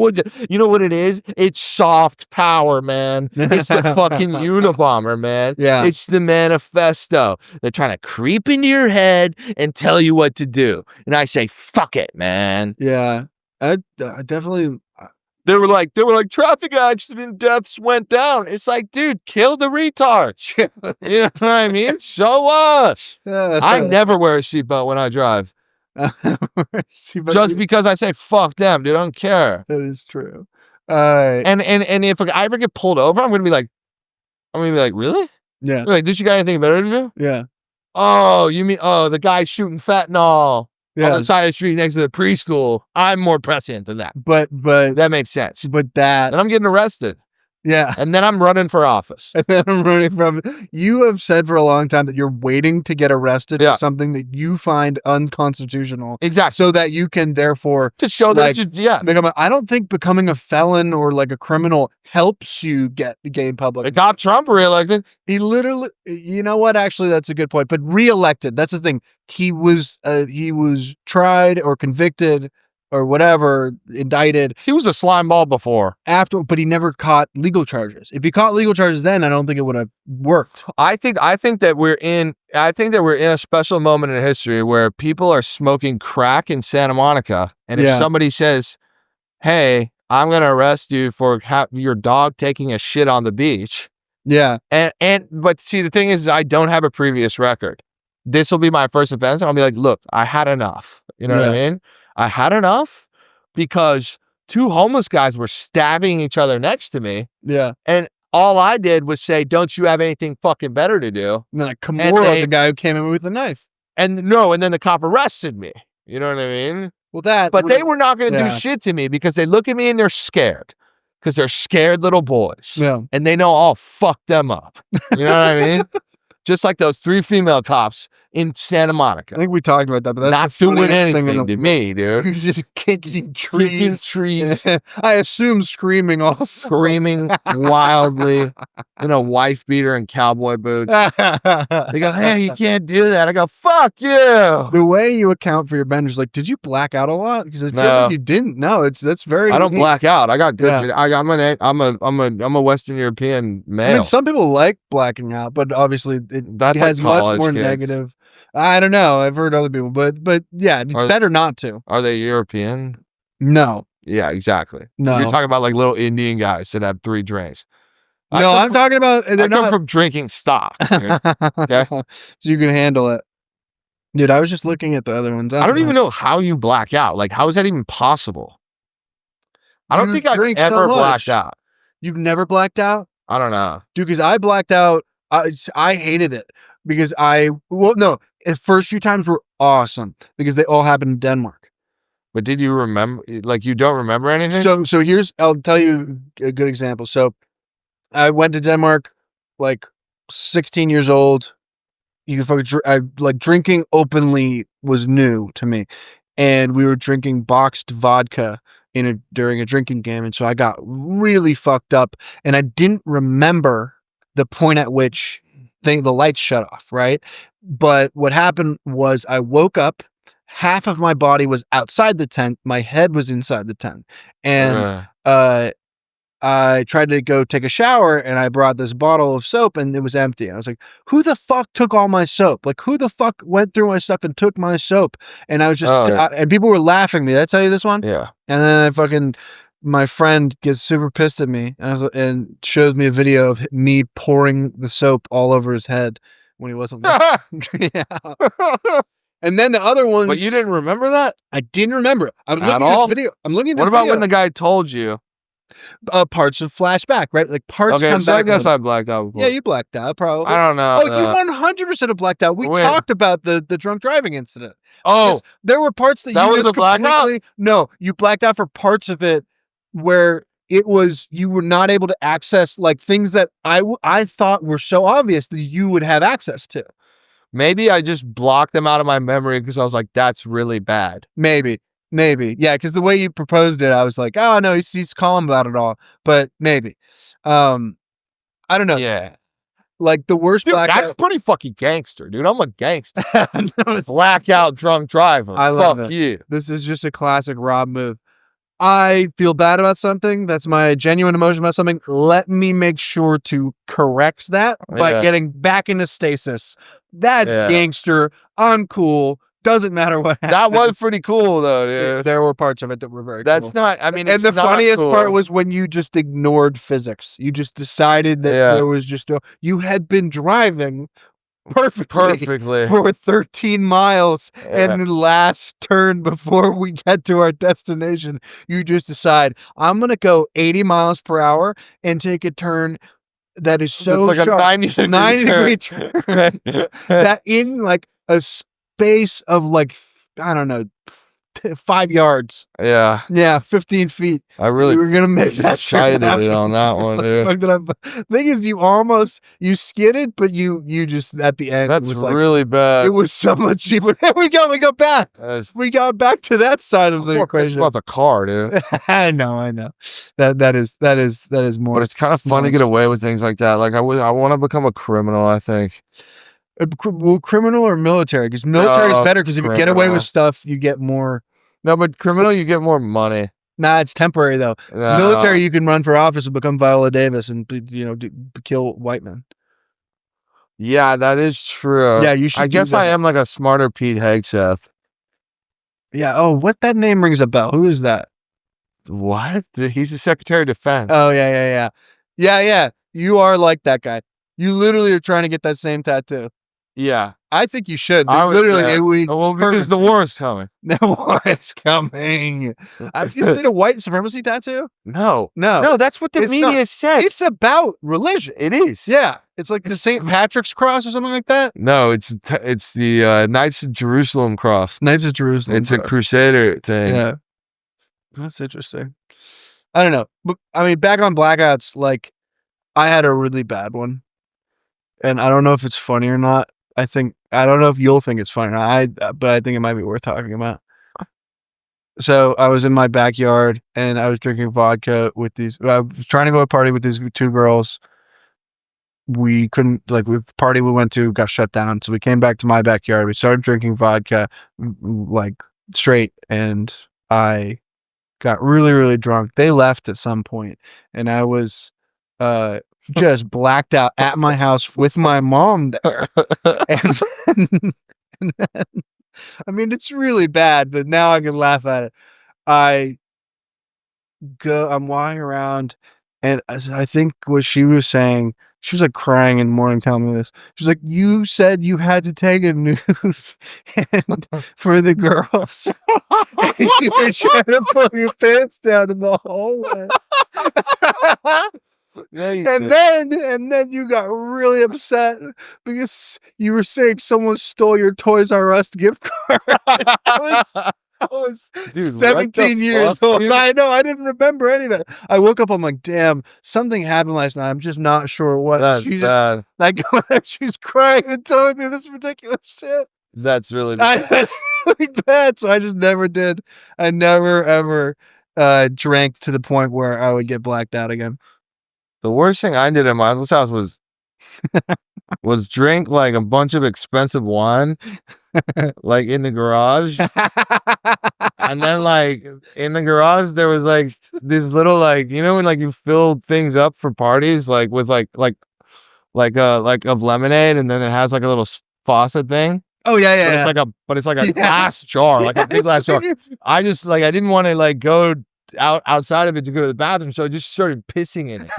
you know what it is? It's soft power, man. It's the fucking Unabomber, man. Yeah. It's the manifesto. They're trying to creep into your head and tell you what to do. And I say, fuck it, man. Yeah. I definitely. They were like, traffic accident deaths went down. It's like, dude, kill the retards. You know what I mean? So what? I never wear a seatbelt when I drive. Just because I say fuck them, dude. I don't care. That is true. And if I ever get pulled over, I'm gonna be like, really? Yeah. Like, did you got anything better to do? Yeah. Oh, you mean the guy shooting fentanyl on the side of the street next to the preschool? I'm more prescient than that. But that makes sense. But that, and I'm getting arrested. Yeah. And then I'm running for office. You have said for a long time that you're waiting to get arrested for something that you find unconstitutional. Exactly. So that you can therefore to show that I don't think becoming a felon or like a criminal helps you gain public. It got Trump reelected. He literally, you know what? Actually, that's a good point. But reelected, that's the thing. He was tried or convicted or whatever, indicted. He was a slime ball before. But he never caught legal charges. If he caught legal charges then, I don't think it would have worked. I think that we're in a special moment in history where people are smoking crack in Santa Monica. And if somebody says, hey, I'm going to arrest you for your dog taking a shit on the beach. Yeah. But see, the thing is, I don't have a previous record. This will be my first offense. I'll be like, look, I had enough. You know what I mean? I had enough because 2 homeless guys were stabbing each other next to me. Yeah. And all I did was say, don't you have anything fucking better to do? And then Kimura, the guy who came in with a knife. And then the cop arrested me. You know what I mean? Well, they were not going to do shit to me because they look at me and they're scared. Because they're scared little boys. Yeah. And they know I'll fuck them up. You know what I mean? Just like those 3 female cops in Santa Monica. I think we talked about that, but that's not doing anything to me, dude. He's just kicking trees. I assume screaming wildly in a wife beater and cowboy boots. They go, hey, you can't do that. I go, fuck you. The way you account for your benders, like, did you black out a lot? Because it feels like you didn't. No, that's very. I don't black out. I got good. I'm a Western European male. I mean, some people like blacking out, but obviously it has much more negative. I don't know. I've heard other people, but yeah, it's better not to. Are they European? No. Yeah, exactly. No. You're talking about like little Indian guys that have 3 drinks. No, I'm talking about. I come from drinking stock. Okay, so you can handle it, dude. I was just looking at the other ones. I don't even know how you black out. Like, how is that even possible? I don't think I've ever blacked out. You've never blacked out? I don't know, dude. Because I blacked out. I hated it because the first few times were awesome because they all happened in Denmark. But did you remember? Like, you don't remember anything? So I'll tell you a good example. So I went to Denmark, like 16 years old. Drinking openly was new to me, and we were drinking boxed vodka during a drinking game, and so I got really fucked up, and I didn't remember the point at which the lights shut off, right? But what happened was I woke up, half of my body was outside the tent, my head was inside the tent, and I tried to go take a shower, and I brought this bottle of soap, and it was empty. And I was like, who the fuck took all my soap? Like, who the fuck went through my stuff and took my soap? And I was just, and people were laughing at me. Did I tell you this one? Yeah. And then my friend gets super pissed at me and shows me a video of me pouring the soap all over his head when he wasn't looking. Yeah. And then the other ones. But you didn't remember that? I didn't remember it. I'm looking at this video. What about when the guy told you Parts of flashback, right? Like parts come so back. I guess I blacked out before. Yeah, you blacked out, probably. I don't know. Oh, you 100% have blacked out. We talked about the drunk driving incident. Oh, there were parts that you was a blackout? No, you blacked out for parts of it where it was you were not able to access like things that I thought were so obvious that you would have access to. Maybe I just blocked them out of my memory because I was like, that's really bad. Maybe. Yeah, because the way you proposed it, I was like, oh no, he's calm about it all. But maybe. I don't know. Yeah. Like the worst blackout. That's pretty fucking gangster, dude. I'm a gangster. No, blackout drunk driver. I love Fuck it. you. This is just a classic Rob move. I feel bad about something. That's my genuine emotion about something. Let me make sure to correct that by getting back into stasis. That's gangster. I'm cool. Doesn't matter what happens. That was pretty cool, though, dude. There were parts of it that were very That's cool. not, I mean, and the funniest part was when you just ignored physics. You just decided that there was just you had been driving perfectly for 13 miles and the last turn before we get to our destination you just decide I'm gonna go 80 miles per hour and take a turn that is so it's like sharp, a 90 degree turn. That in like a space of like I don't know 5 yards. Yeah, 15 feet. I really we were gonna make that excited on that one, dude. Thing is, you skidded, but you just at the end. That's it was really bad. It was so much cheaper. we got back. We got back to that side of the equation. About the car, dude. I know. That is more. But it's kind of fun to get away with things like that. Like I want to become a criminal. I think. Well, criminal or military? Because military is better. Because if you get away with stuff, you get more. No, but criminal, you get more money. Nah, it's temporary though. Military, you can run for office and become Viola Davis and kill white men. Yeah, that is true. Yeah, you should. I guess I am like a smarter Pete Hegseth. Yeah. Oh, what that name rings a bell. Who is that? What? He's the Secretary of Defense. Oh yeah. You are like that guy. You literally are trying to get that same tattoo. Yeah. I think you should. Because the war is coming. The war is coming. Is it a white supremacy tattoo? No, that's what the media says. It's about religion. It is. Yeah. It's like the St. Patrick's cross or something like that. No, it's the Knights of Jerusalem cross. Knights of Jerusalem. It's a Crusader thing. Yeah. That's interesting. I don't know. But I mean, back on blackouts, like I had a really bad one. And I don't know if it's funny or not. I don't know if you'll think it's funny or not, but I think it might be worth talking about. So I was in my backyard and I was drinking vodka with I was trying to go to a party with these two girls. We couldn't, the party we went to got shut down. So we came back to my backyard. We started drinking vodka, like straight. And I got really, really drunk. They left at some point and I was, just blacked out at my house with my mom there. And then, I mean, it's really bad, but now I can laugh at it. I'm walking around and I think what she was saying, she was like crying in the morning telling me this. She's like, you said you had to take a nude for the girls. And you were trying to pull your pants down in the hallway. And then you got really upset because you were saying someone stole your Toys R Us gift card. I was 17 years old. I know. I didn't remember any of it. I woke up. I'm like, damn, something happened last night. I'm just not sure what. That's bad. She's crying and telling me this ridiculous shit. That's really bad. That's really bad. So I just never did. I never ever drank to the point where I would get blacked out again. The worst thing I did at my uncle's house was drink like a bunch of expensive wine, like in the garage. And then like in the garage, there was like this little when like you fill things up for parties, like with like of lemonade, and then it has like a little faucet thing. Oh yeah. But it's like a glass jar, like a big glass jar. I just I didn't want to go outside of it to go to the bathroom, so I just started pissing in it.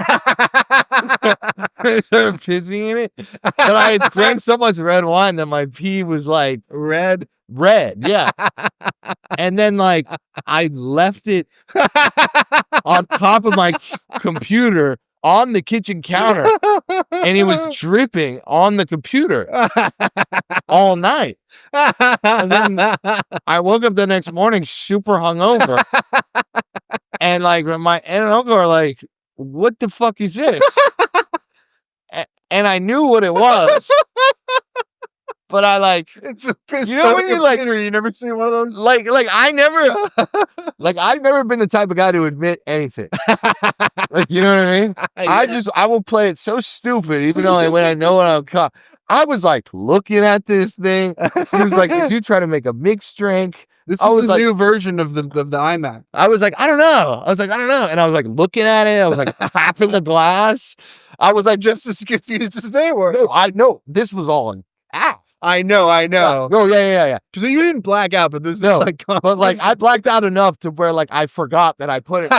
I started pissing in it. And I had drank so much red wine that my pee was like red, yeah. And then like I left it on top of my computer on the kitchen counter, and it was dripping on the computer all night. And then I woke up the next morning super hungover, and like my aunt and uncle are like, "What the fuck is this?" And I knew what it was. But I like, it's a piss. You know when you like, you never seen one of those? Like I never, like I've never been the type of guy to admit anything. Like, you know what I mean? Yeah. I will play it so stupid, even though when I know what I'm caught. I was like looking at this thing. She was like, "Did you try to make a mixed drink?" This is the new version of the iMac. I was like, I don't know. And I was like looking at it. I was like tapping the glass. I was like just as confused as they were. No, I know this was all an act. I know. Oh, yeah. Because you didn't black out, but this is like... But like, I blacked out enough to where like, I forgot that I put it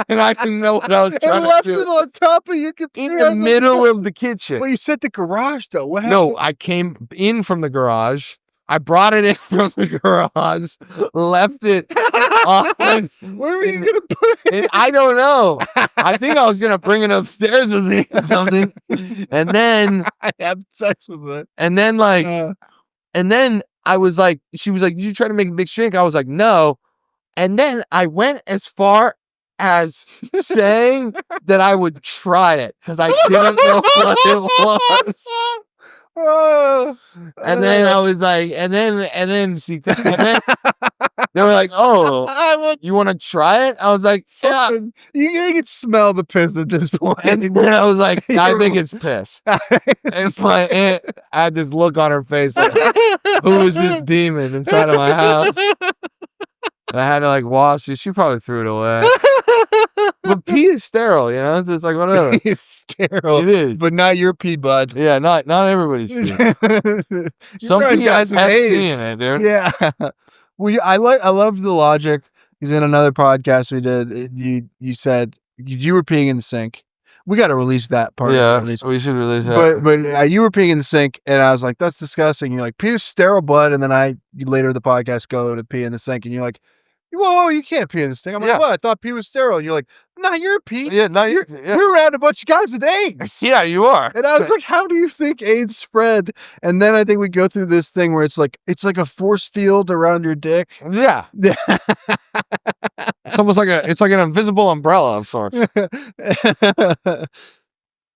and I didn't know what I was trying to do. And left it on top of your computer. In the middle of the kitchen. Well, you said the garage, though. What happened? No, I came in from the garage. I brought it in from the garage, left it on. Where were you going to put it? I don't know. I think I was going to bring it upstairs with me or something. And then I have sex with it. And then like, and then I was like, she was like, "Did you try to make a big drink?" I was like, "No." And then I went as far as saying that I would try it because I didn't know what it was. And then I was like, and then they were like, "Oh, you want to try it?" I was like, "Yeah." You can smell the piss at this point. And then I was like, "I think it's piss." And my aunt had this look on her face like, "Who is this demon inside of my house?" And I had to like wash it. She probably threw it away. But pee is sterile, you know? So it's like, whatever. Pee is sterile. It is. But not your pee, bud. Yeah, not everybody's pee. Some pee has Hep C in it, dude. Yeah. Well, I love the logic. Because in another podcast we did, you said you were peeing in the sink. We got to release that part. Yeah, we should release that. But you were peeing in the sink, and I was like, "That's disgusting." You're like, "Pee is sterile, bud." And then you later in the podcast go to pee in the sink, and you're like, "Whoa, you can't pee in this thing." I'm like, "What? I thought pee was sterile." And you're like, "Nah, you're a pee. Yeah, no, you're around a bunch of guys with AIDS." Yeah, you are. And I was like, "How do you think AIDS spread?" And then I think we go through this thing where it's like a force field around your dick. Yeah. It's almost like an invisible umbrella of sorts.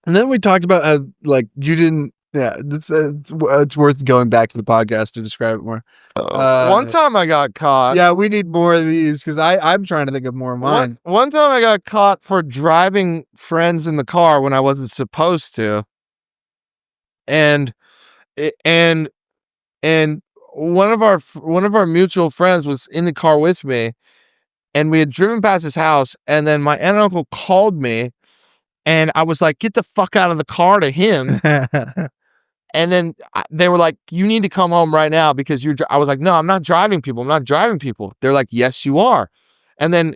And then we talked about how like you didn't. Yeah, it's worth going back to the podcast to describe it more. One time I got caught. Yeah, we need more of these because I'm trying to think of more of mine. One time I got caught for driving friends in the car when I wasn't supposed to, and one of our mutual friends was in the car with me, and we had driven past his house, and then my aunt and uncle called me, and I was like, "Get the fuck out of the car," to him. And then they were like, "You need to come home right now because I was like, "No, I'm not driving people. I'm not driving people." They're like, "Yes, you are." And then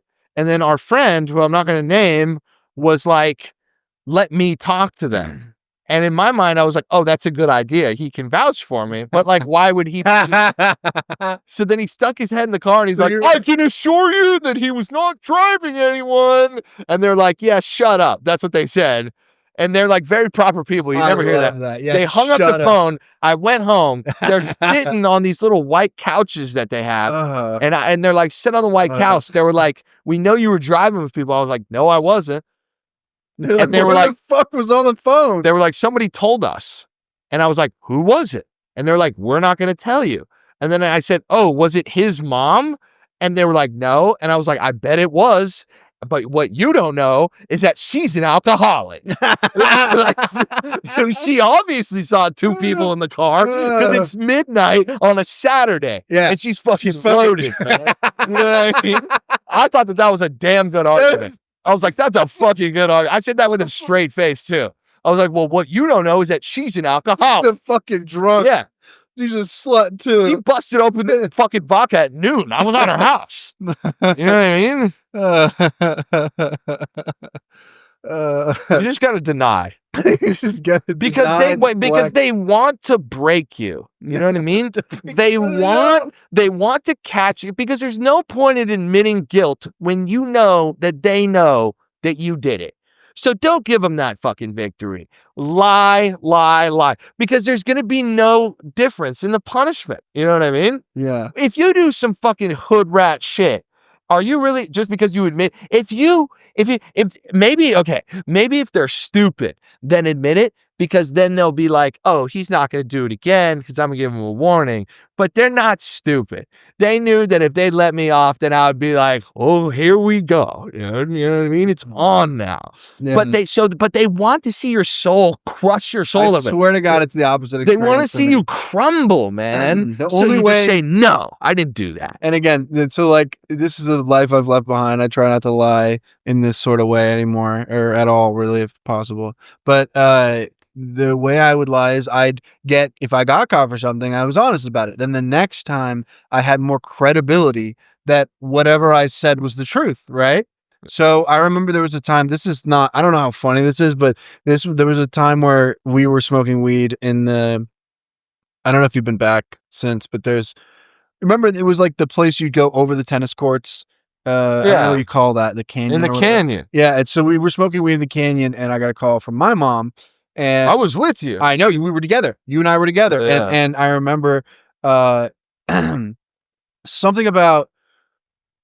our friend, who I'm not going to name, was like, "Let me talk to them." And in my mind, I was like, "Oh, that's a good idea. He can vouch for me." But like, why would he? So then he stuck his head in the car and he's like, "I can assure you that he was not driving anyone." And they're like, "Yeah, shut up." That's what they said. And they're like very proper people. You never hear that. Yeah, they hung up the phone. I went home. They're sitting on these little white couches that they have. And they're like, sit on the white couch. They were like, "We know you were driving with people." I was like, "No, I wasn't." And they were like, "What the fuck was on the phone?" They were like, "Somebody told us." And I was like, "Who was it?" And they're like, "We're not going to tell you." And then I said, "Oh, was it his mom?" And they were like, "No." And I was like, "I bet it was. But what you don't know is that she's an alcoholic." So she obviously saw two people in the car because it's midnight on a Saturday. Yeah. And she's fucking loaded, man. You know what I mean? I thought that was a damn good argument. I was like, "That's a fucking good argument." I said that with a straight face, too. I was like, "Well, what you don't know is that she's an alcoholic." She's a fucking drunk. Yeah. She's a slut, too. He busted open the fucking vodka at noon. I was at her house. You know what I mean? You just got to deny. Because they want to break you. You know what I mean? They want to catch you, because there's no point in admitting guilt when you know that you did it. So don't give them that fucking victory. Lie, because there's going to be no difference in the punishment. You know what I mean? Yeah. If you do some fucking hood rat shit, are you really, just because you admit, maybe if they're stupid, then admit it, because then they'll be like, oh, he's not going to do it again because I'm going to give him a warning. But they're not stupid. They knew that if they let me off, then I would be like, oh, here we go. You know what I mean? It's on now. Yeah. But they want to see your soul, crush your soul of it. I swear to God, it's the opposite. They want to see you crumble, man. The only way, just say, no, I didn't do that. And again, so like, this is a life I've left behind. I try not to lie in this sort of way anymore, or at all, really, if possible. But the way I would lie is if I got caught for something, I was honest about it. Then the next time I had more credibility that whatever I said was the truth, right? So I remember there was a time, I don't know how funny this is, but there was a time where we were smoking weed I don't know if you've been back since, but remember it was like the place you'd go over the tennis courts. I don't know what you call that, the canyon. In the canyon. Yeah, and so we were smoking weed in the canyon, and I got a call from my mom. And I was with you. I know, we were together. You and I were together. Yeah. And I remember something about,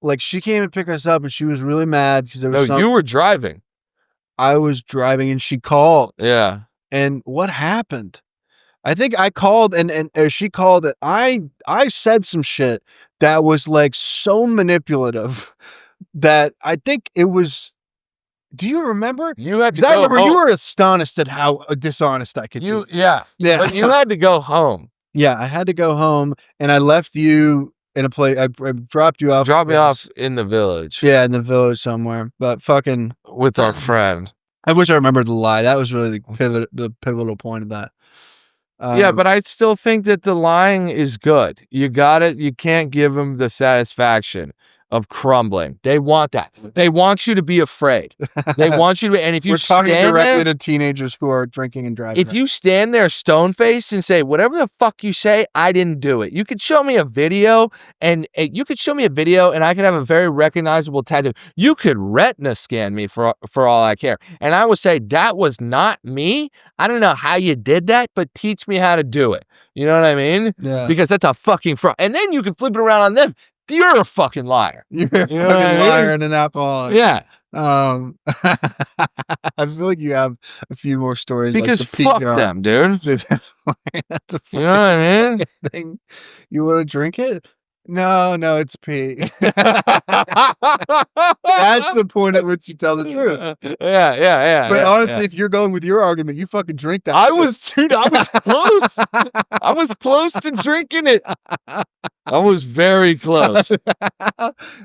like, she came and picked us up, and she was really mad because there was you were driving. I was driving, and she called. Yeah. And what happened? I think I called, and she called it. I said some shit that was like so manipulative that I think it was. Do you remember? You had to I remember you were astonished at how dishonest I could be. Yeah. But you had to go home. Yeah, I had to go home, and I left you in a place. I dropped you off. Dropped me off in the village. Yeah, in the village somewhere. But fucking with our friend. I wish I remembered the lie. That was really the pivotal point of that. Yeah, but I still think that the lying is good. You got it. You can't give them the satisfaction of crumbling. They want that. They want you to be afraid. They want you to. And if you we're talking directly to teenagers who are drinking and driving. If you stand there stone faced and say whatever the fuck you say, I didn't do it. You could show me a video, and I could have a very recognizable tattoo. You could retina scan me for all I care, and I would say that was not me. I don't know how you did that, but teach me how to do it. You know what I mean? Yeah. Because that's a fucking fraud. And then you can flip it around on them. You're a fucking liar. You're a fucking liar and an alcoholic. Yeah. I feel like you have a few more stories. Because fuck them, dude. That's a you know what I mean? Thing. You want to drink it? No, it's pee. That's the point at which you tell the truth. Yeah. But honestly, if you're going with your argument, you fucking drink that. I was close. I was close to drinking it. I was very close.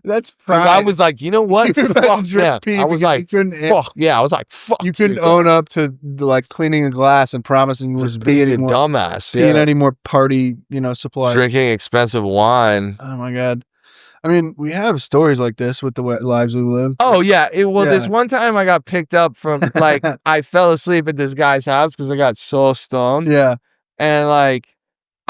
That's pride. I was like, you know what? Fuck them. I was like, fuck. Yeah, I was like, fuck. You couldn't own up to like cleaning a glass and promising you was being a dumbass. Being any more party, supply. Drinking expensive wine. Oh my God. I mean, we have stories like this with the lives we live. Oh yeah. This one time I got picked up from I fell asleep at this guy's house because I got so stoned. Yeah. And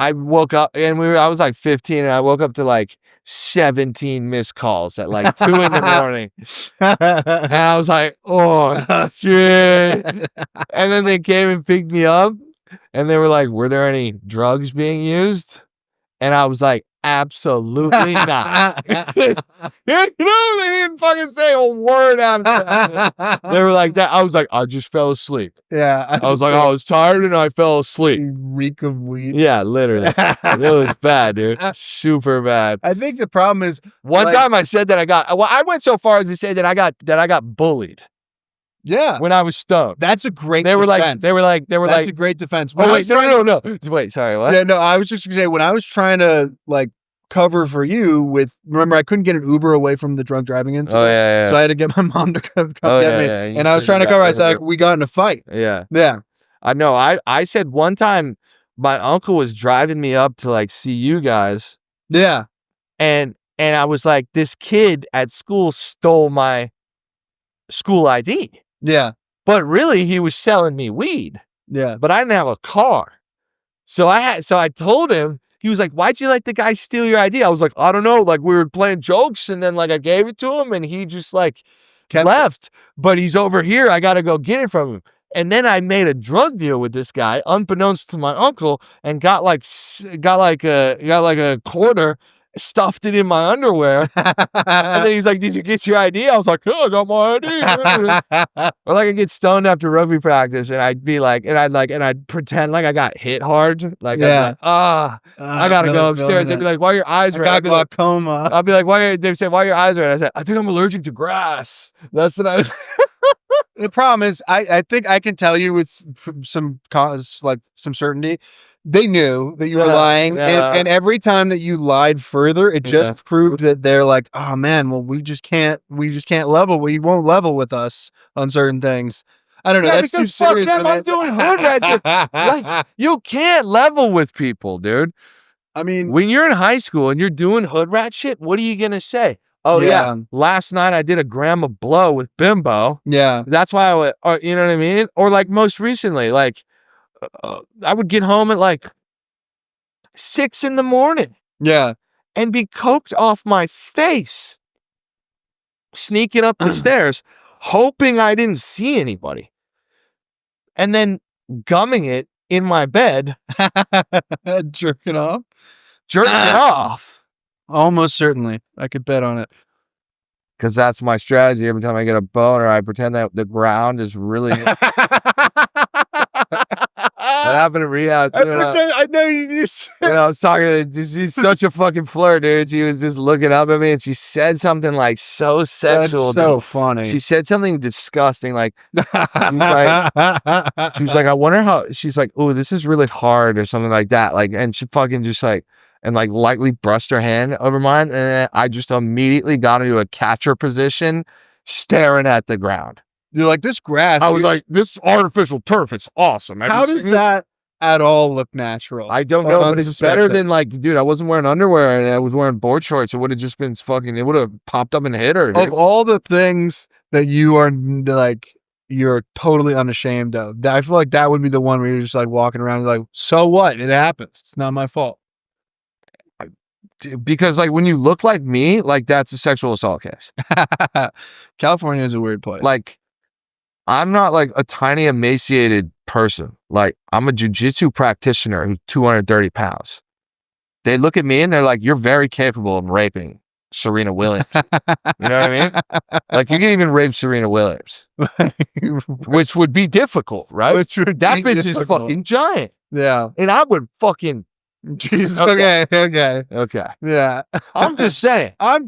I woke up and I was 15 and I woke up to 17 missed calls at 2 in the morning. And I was like, oh shit. And then they came and picked me up and they were like, were there any drugs being used? And I was like, absolutely not. They didn't fucking say a word after that. They were like that. I was like, I just fell asleep. Yeah. I was like, I was tired and I fell asleep. You reek of weed. Yeah, literally. It was bad, dude. Super bad. I think the problem is one time I said that I went so far as to say that I got bullied. Yeah. When I was stoned. That's a great defense. They were like That's a great defense. Oh, wait, no. Wait, sorry, what? Yeah, no, I was just gonna say when I was trying to cover for you remember I couldn't get an Uber away from the drunk driving incident. Oh yeah. So I had to get my mom to come get me. Yeah. And I was trying to cover. I said we got in a fight. Yeah. Yeah. I know. I said one time my uncle was driving me up to see you guys. Yeah. And I was like, this kid at school stole my school ID. Yeah. But really, he was selling me weed. Yeah. But I didn't have a car. So I told him, he was like, why'd you let the guy steal your ID? I was like, I don't know. Like, we were playing jokes, and then like I gave it to him, and he just like left. But he's over here. I got to go get it from him. And then I made a drug deal with this guy, unbeknownst to my uncle, and got like a quarter, stuffed it in my underwear. And then he's like, did you get your ID? I was like, oh, I got my ID. Or like I get stoned after rugby practice, and I'd be like, and I'd pretend like I got hit hard. Like, yeah. I gotta go upstairs. They'd be like, why are your eyes red? I got glaucoma. I'll be like, they'd say, why are your eyes red? I said, I think I'm allergic to grass. That's what I was. The problem is, I think I can tell you with some certainty, they knew that you were lying, and every time that you lied further, it just proved that they're like, oh man, well we just can't level. We won't level with us on certain things. I don't know. That's too serious. Fuck them, I'm doing hood rats. Like, you can't level with people, dude. I mean, when you're in high school and you're doing hood rat shit, what are you gonna say? Oh yeah, last night I did a gram of blow with Bimbo. Yeah, that's why I would. You know what I mean? Or like most recently, like I would get home at like 6 a.m. Yeah, and be coked off my face, sneaking up the stairs, hoping I didn't see anybody, and then gumming it in my bed, jerking off. Almost certainly. I could bet on it. Because that's my strategy. Every time I get a boner, I pretend that the ground is really... That happened in rehab too. I know you just... I was talking to... She's such a fucking flirt, dude. She was just looking up at me, and she said something like so sexual. That's so funny. She said something disgusting. Like, she was like, I wonder how... She's like, oh, this is really hard or something like that. Like, and she fucking just like... And like lightly brushed her hand over mine, and I just immediately got into a catcher position, staring at the ground. You're like, this grass. I was like, this artificial turf, it's awesome. How does that at all look natural? I don't know, but it's better than like, dude, I wasn't wearing underwear and I was wearing board shorts. It would have just been fucking, it would have popped up and hit her. Of all the things that you are like, you're totally unashamed of, I feel like that would be the one where you're just like walking around and like, so what? It happens. It's not my fault. Because like when you look like me, like that's a sexual assault case. California is a weird place. Like I'm not like a tiny emaciated person. Like I'm a jiu-jitsu practitioner who's 230 pounds. They look at me and they're like, you're very capable of raping Serena Williams. You know what I mean? Like you can even rape Serena Williams. Which would be difficult, right? That bitch is fucking giant. Yeah. And I would fucking... Jesus. Okay. Yeah. I'm just saying. I'm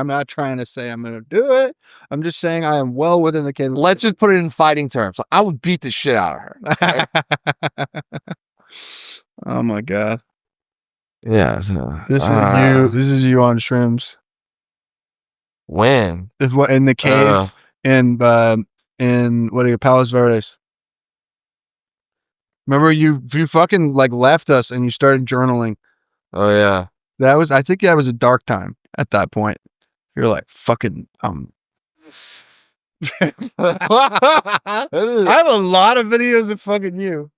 not trying to say I'm going to do it. I'm just saying I am well within the capability. Let's just put it in fighting terms. I would beat the shit out of her. Right? Oh my God. Yeah. This is you. This is you on shrooms. When? In the cave in what are you, Palos Verdes? Remember you fucking like left us and you started journaling. Oh yeah. I think that was a dark time at that point. You're like, fucking, I have a lot of videos of fucking you.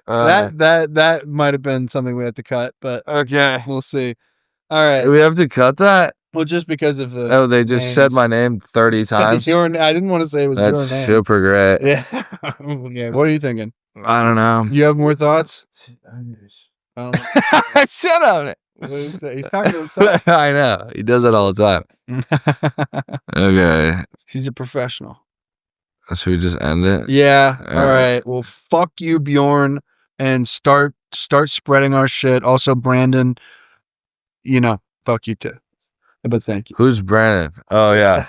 That might have been something we had to cut, but okay, we'll see. All right. We have to cut that? Well, just because of the... Oh, they just said my name 30 times? I didn't want to say it was your name. That's super great. Yeah. Yeah. What are you thinking? I don't know. You have more thoughts? Shut up. He's talking to himself. I know. He does it all the time. Okay. He's a professional. Should we just end it? Yeah. All right. Well, fuck you, Bjorn, and start spreading our shit. Also, Brandon, fuck you too. But thank you. Who's Brandon? Oh yeah.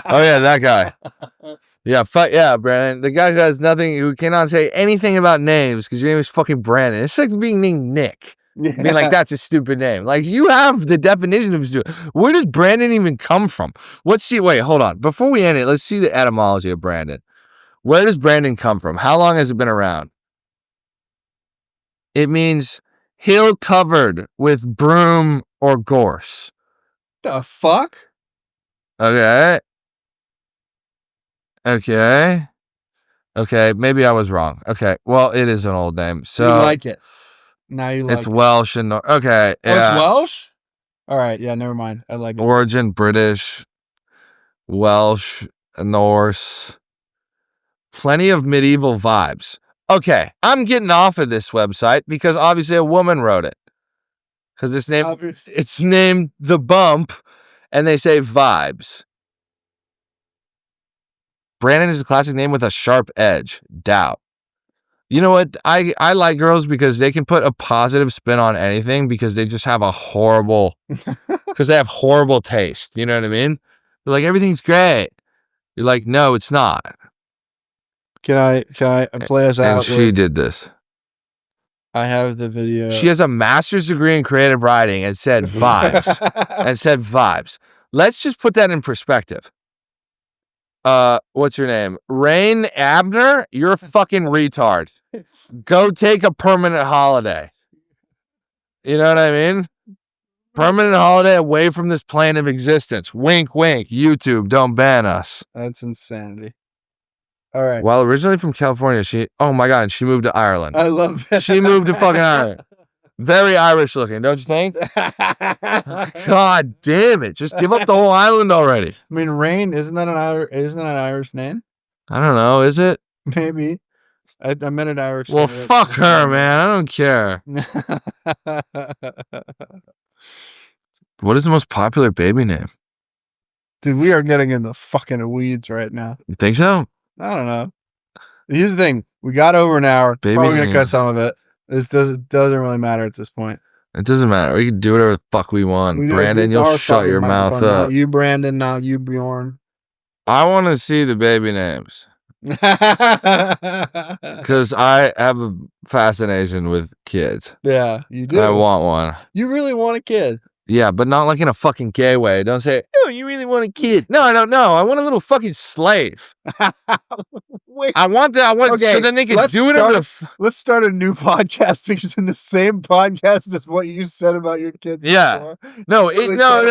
Oh yeah, that guy. Yeah, fuck yeah, Brandon. The guy who has nothing, who cannot say anything about names because your name is fucking Brandon. It's like being named Nick. Yeah. Being like, that's a stupid name. Like, you have the definition of stupid. Where does Brandon even come from? Wait, hold on. Before we end it, let's see the etymology of Brandon. Where does Brandon come from? How long has it been around? It means hill covered with broom or gorse. The fuck? Okay. Maybe I was wrong. Okay, well, it is an old name. So you like it. Now you like it's Welsh and okay. Oh, yeah. It's Welsh? All right, yeah, never mind. I like it. Origin British, Welsh, Norse. Plenty of medieval vibes. Okay, I'm getting off of this website because obviously a woman wrote it. Because it's named The Bump, and they say vibes. Brandon is a classic name with a sharp edge. Doubt. You know what? I like girls because they can put a positive spin on anything because they just have because they have horrible taste. You know what I mean? They're like, everything's great. You're like, no, it's not. Can I play us out? And she did this. I have the video. She has a master's degree in creative writing and said vibes. Let's just put that in perspective. What's your name? Rain Abner? You're a fucking retard. Go take a permanent holiday. You know what I mean? Permanent holiday away from this plane of existence. Wink, wink. YouTube, don't ban us. That's insanity. All right. While originally from California, she moved to Ireland. I love it. She moved to fucking Ireland. Very Irish looking, don't you think? God damn it. Just give up the whole island already. I mean, Rain, isn't that an Irish name? I don't know, is it? Maybe. I meant an Irish Well, name. fuck her, man. I don't care. What is the most popular baby name? Dude, we are getting in the fucking weeds right now. You think so? I don't know. Here's the thing. We got over an hour. Probably going to cut some of it. This doesn't really matter at this point. It doesn't matter. We can do whatever the fuck we want. Brandon, you'll shut your mouth up. Not you, Brandon. Not you, Bjorn. I want to see the baby names. Because I have a fascination with kids. Yeah, you do. I want one. You really want a kid? Yeah, but not like in a fucking gay way. Don't say, oh, you really want a kid. No, I don't know. I want a little fucking slave. Wait. I want that. Okay, so then they can do whatever. Let's start a new podcast because in the same podcast as what you said about your kids. Yeah. Before, no. It's no.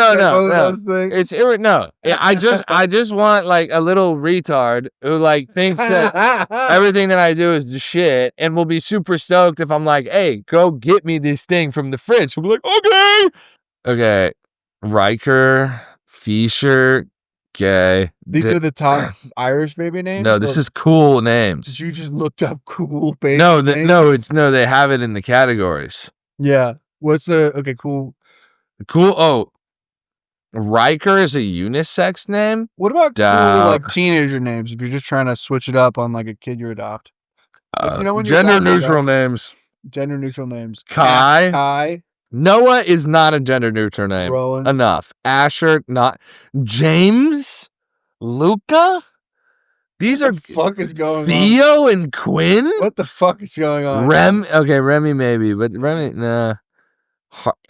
I just want like a little retard who like thinks that everything that I do is the shit and will be super stoked if I'm like, hey, go get me this thing from the fridge. He'll be like, okay. Okay, Riker, Fisher, gay. These are the top Irish baby names? No, this is cool names. Did you just looked up cool baby names? No, they have it in the categories. Yeah. What's cool? Cool. Oh, Riker is a unisex name? What about cool, like teenager names if you're just trying to switch it up on like a kid you adopt? Gender neutral names. Gender neutral names. Kai. Noah is not a gender neutral name. Rowan. Enough. Asher, not. James? Luca? These are. What the fuck is going on? Theo and Quinn? What the fuck is going on? Remy maybe, but Remy, nah.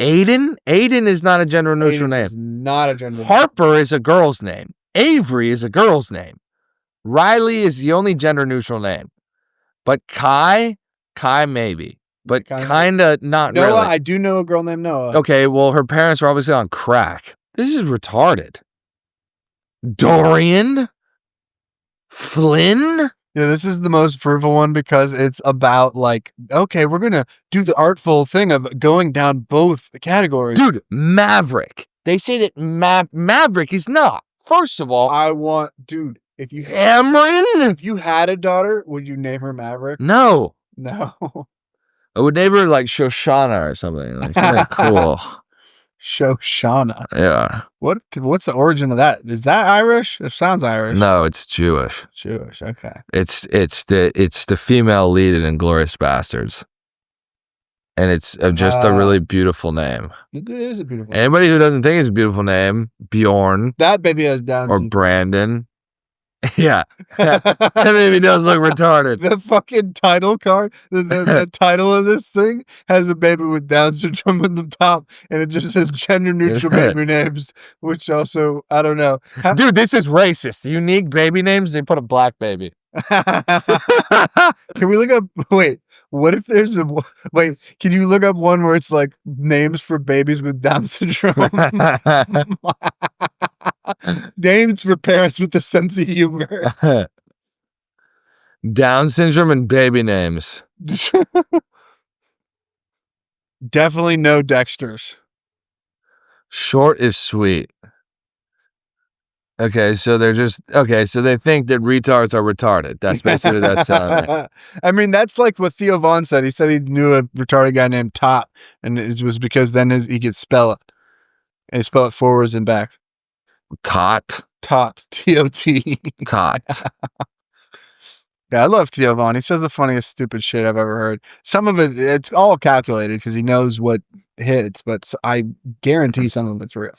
Aiden? Aiden is not a gender neutral name. Not a gender. Harper is a girl's name. Avery is a girl's name. Riley is the only gender neutral name. But Kai maybe. But kind of not Noah, really. I do know a girl named Noah. Okay, well, her parents are obviously on crack. This is retarded. Dorian? Flynn? Yeah, this is the most fruitful one because it's about like, okay, we're going to do the artful thing of going down both categories. Dude, Maverick. They say that Maverick is not. First of all, if you had a daughter, would you name her Maverick? No. I would name her like Shoshana or something. Like something cool. Shoshana. Yeah. What's the origin of that? Is that Irish? It sounds Irish. No, it's Jewish. Jewish. Okay. It's the female lead in Inglourious Bastards, and it's just a really beautiful name. It is a beautiful name. Anybody who doesn't think it's a beautiful name, Bjorn. That baby has Down syndrome. Or Brandon. Yeah. That baby does look retarded. The fucking title card, the title of this thing has a baby with Down syndrome at the top, and it just says gender neutral baby names, which also, I don't know. Dude, this is racist. Unique baby names, they put a black baby. Can we look up? Wait, what if there's a wait? Can you look up one where it's like names for babies with Down syndrome? Names for parents with a sense of humor. Down syndrome and baby names. Definitely no Dexters. Short is sweet. Okay, so they're just so they think that retards are retarded. That's basically what that's telling me. I mean, that's like what Theo Vaughn said. He said he knew a retarded guy named Tot, and it was because then he could spell it. And he spell it forwards and back. Tot. T-O-T. Tot. Yeah, I love Theo Vaughn. He says the funniest stupid shit I've ever heard. Some of it's all calculated because he knows what hits, but I guarantee some of it's real.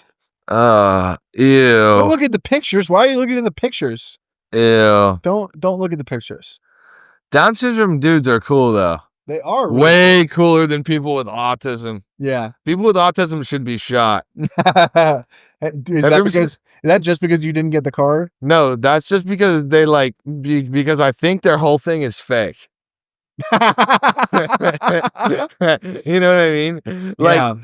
Ew. Don't look at the pictures. Why are you looking at the pictures? Ew. Don't look at the pictures. Down syndrome dudes are cool though. They are really way cooler than people with autism. Yeah. People with autism should be shot. Is that just because you didn't get the card? No, that's just because they because I think their whole thing is fake. You know what I mean?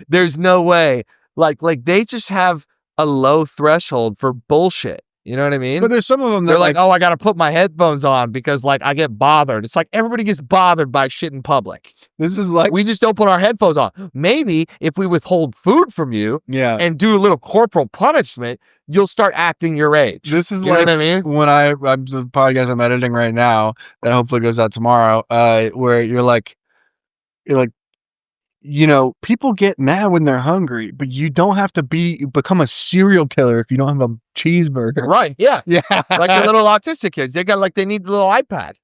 There's no way. Like they just have a low threshold for bullshit. You know what I mean? But there's some of them that they're like, oh, I got to put my headphones on because I get bothered. It's like everybody gets bothered by shit in public. This is like, we just don't put our headphones on. Maybe if we withhold food from you and do a little corporal punishment, you'll start acting your age. This is you know what I mean? When I'm the podcast I'm editing right now that hopefully goes out tomorrow, where you're like, you know, people get mad when they're hungry, but you don't have to become a serial killer if you don't have a cheeseburger. Right. Yeah. Yeah. Like the little autistic kids. They need a little iPad.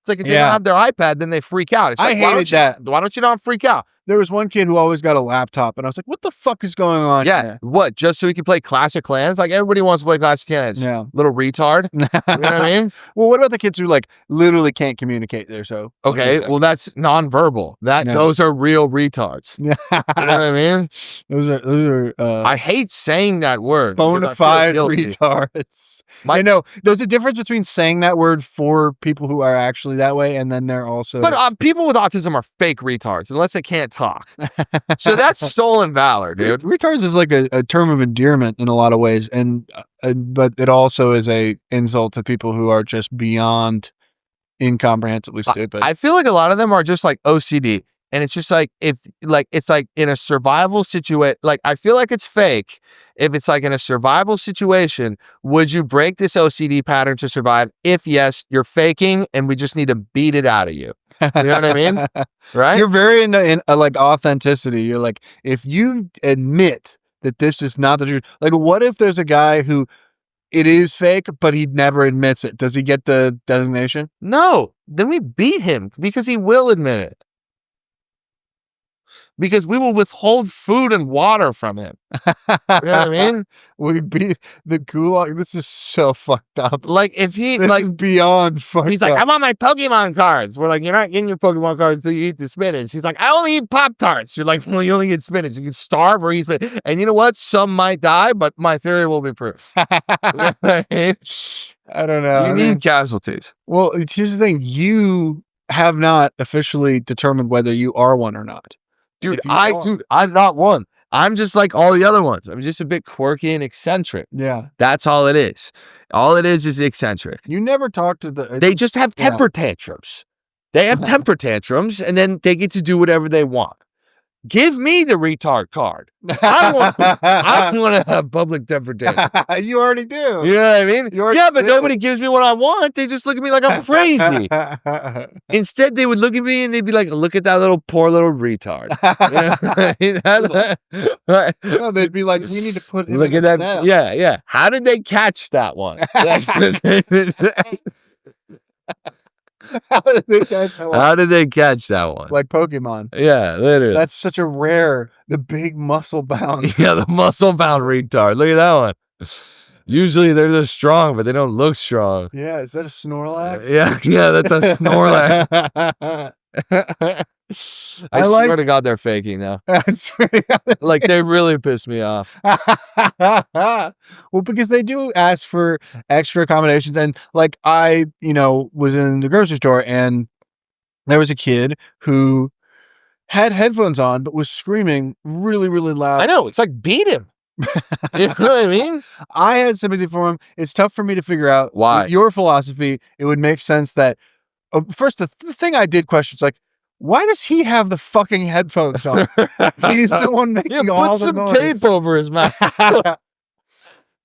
It's like if they don't have their iPad, then they freak out. It's like, I hated that. Why don't you not freak out? There was one kid who always got a laptop, and I was like, what the fuck is going on? Yeah. What? Just so he can play Clash of Clans? Like everybody wants to play Clash of Clans. Yeah. Little retard. You know what I mean? Well, what about the kids who literally can't communicate there? So okay, well that's nonverbal. Those are real retards. You know what I mean? Those are I hate saying that word. Bona fide retards. I know there's a difference between saying that word for people who are actually that way, and then they're also. But people with autism are fake retards unless they can't talk. So that's stolen valor, dude. Retards is like a term of endearment in a lot of ways, but it also is a insult to people who are just beyond incomprehensibly stupid. I feel like a lot of them are just like OCD, and it's just like it's like in a survival situation. Like I feel like it's fake. If it's like in a survival situation, would you break this OCD pattern to survive? If yes, you're faking, and we just need to beat it out of you. You know what I mean? Right? You're very in like authenticity. You're like, if you admit that this is not the truth, like what if there's a guy who it is fake, but he never admits it? Does he get the designation? No. Then we beat him because he will admit it. Because we will withhold food and water from him. You know what I mean? We beat the gulag. This is so fucked up. Like if he this is beyond fucked up. He's like, I want my Pokemon cards. We're like, you're not getting your Pokemon cards until you eat the spinach. He's like, I only eat Pop-Tarts. You're like, well, you only get spinach. You can starve or eat spinach. And you know what? Some might die, but my theory will be proved. I don't know. You need casualties. Well, here's the thing. You have not officially determined whether you are one or not. Dude, I'm not one. I'm just like all the other ones. I'm just a bit quirky and eccentric. Yeah. That's all it is. All it is eccentric. You never talk to They just have temper tantrums. They have temper tantrums, and then they get to do whatever they want. Give me the retard card. I want to have public temper tantrum. You already do. You know what I mean? But nobody gives me what I want. They just look at me like I'm crazy. Instead, they would look at me and they'd be like, look at that poor little retard. No, they'd be like, we need to put him look in at that. cell. Yeah. How did they catch that one? How did they catch that one? How did they catch that one? Like Pokemon. Yeah, literally. That's such a rare, the big muscle bound. Yeah, the muscle bound retard. Look at that one. Usually they're just strong, but they don't look strong. Yeah, is that a Snorlax? Yeah, that's a Snorlax. I swear to God, they're faking though. Like they really piss me off. Well, because they do ask for extra accommodations, and like I, was in the grocery store, and there was a kid who had headphones on, but was screaming really, really loud. I know. It's like beat him. You know what I mean? I had sympathy for him. It's tough for me to figure out why. With your philosophy, it would make sense that first the thing I did question is like, why does he have the fucking headphones on? He's the one making all the noise. Put some tape over his mouth.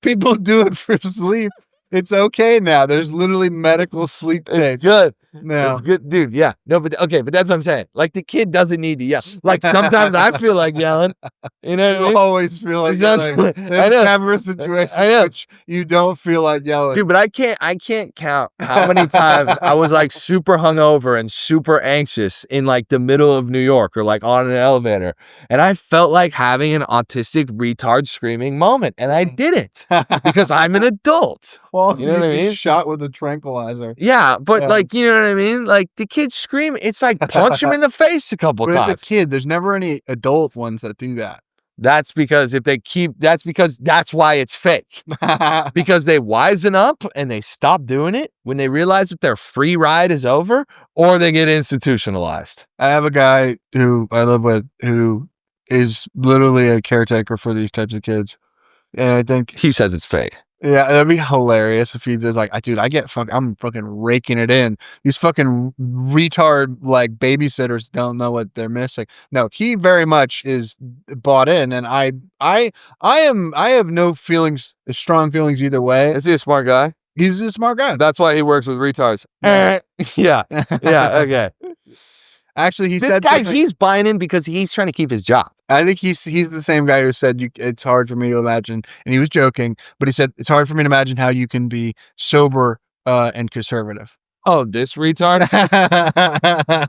People do it for sleep. It's okay now. There's literally medical sleep tape. It's good. No. It's good, dude. Yeah. No, but okay, but that's what I'm saying. Like the kid doesn't need to yell. Like sometimes I feel like yelling. You know what I mean? Always feel like yelling. There's never a situation in which you don't feel like yelling. Dude, but I can't count how many times I was like super hungover and super anxious in like the middle of New York or like on an elevator. And I felt like having an autistic retard screaming moment. And I didn't because I'm an adult. Well, you know what I mean? Shot with a tranquilizer. Yeah, but like, you know what I mean? Like the kids scream, it's like punch him in the face a couple times. But it's a kid. There's never any adult ones that do that. That's because that's why it's fake. Because they wisen up and they stop doing it when they realize that their free ride is over, or they get institutionalized. I have a guy who I live with who is literally a caretaker for these types of kids. And I think he says it's fake. Yeah, that'd be hilarious if he says like, dude, I'm fucking raking it in. These fucking retard like babysitters don't know what they're missing. No, he very much is bought in, and I have no feelings, strong feelings either way. Is he a smart guy? He's a smart guy. That's why he works with retards. Yeah, okay. Actually, he this said guy, he's buying in because he's trying to keep his job. I think he's the same guy who said it's hard for me to imagine, and he was joking, but he said it's hard for me to imagine how you can be sober and conservative. Oh, this retard?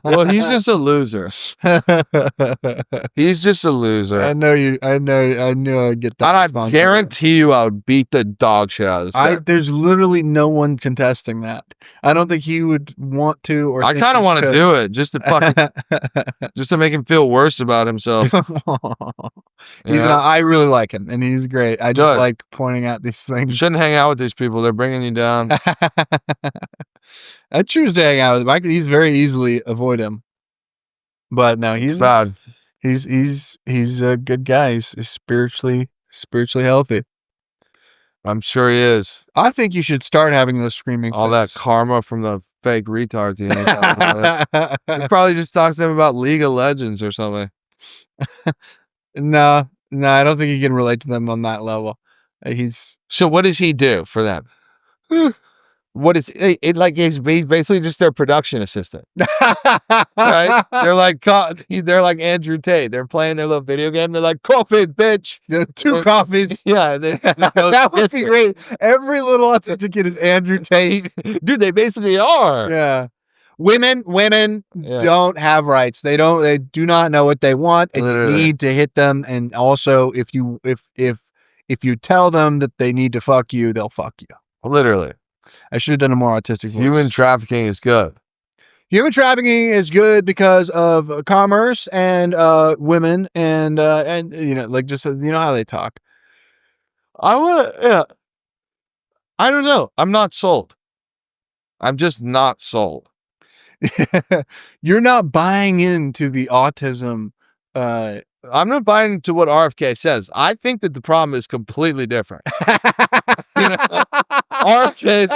Well, he's just a loser. He's just a loser. I knew I'd get that. And I guarantee you I would beat the dog shit out of this guy. There's literally no one contesting that. I don't think he would want to, or I kind of want to do it just to fucking, just to make him feel worse about himself. I really like him, and he's great. I just like pointing out these things. You shouldn't hang out with these people. They're bringing you down. I choose to hang out with him. I could very easily avoid him, but no, he's bad. He's a good guy. He's spiritually healthy. I'm sure he is. I think you should start having those screaming all fits. That karma from the fake retards. He probably just talks to them about League of Legends or something. No, I don't think he can relate to them on that level. So what does he do for them? What is it like? He's basically just their production assistant, right? They're like Andrew Tate. They're playing their little video game. They're like, coffee, bitch. Yeah, 2 coffees. Yeah, that would be great. Every little autistic kid is Andrew Tate, dude. They basically are. Yeah. Women don't have rights. They do not know what they want, and you need to hit them. And also, if you tell them that they need to fuck you, they'll fuck you. Literally. I should have done a more autistic voice. Human trafficking is good. Human trafficking is good because of commerce and women and like just how they talk. I don't know. I'm not sold. I'm just not sold. You're not buying into the autism. I'm not buying into what RFK says. I think that the problem is completely different. RFK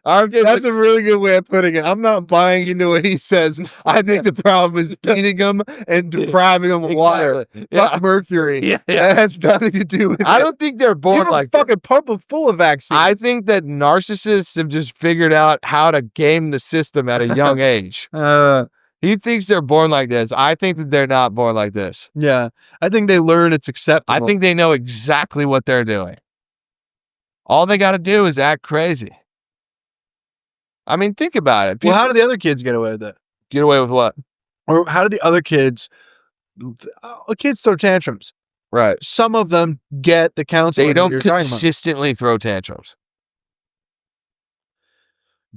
that's a really good way of putting it. I'm not buying into what he says. I think the problem is beating him and depriving him of water. Yeah. Fuck mercury. Yeah. That has nothing to do with it. I don't think they're born like fucking pump them full of vaccines. I think that narcissists have just figured out how to game the system at a young age. He thinks they're born like this. I think that they're not born like this. Yeah. I think they learn it's acceptable. I think they know exactly what they're doing. All they got to do is act crazy. I mean, think about it. Well, how do the other kids get away with it? Get away with what? Or how do the other kids throw tantrums? Right. Some of them get the counseling. They don't consistently throw tantrums.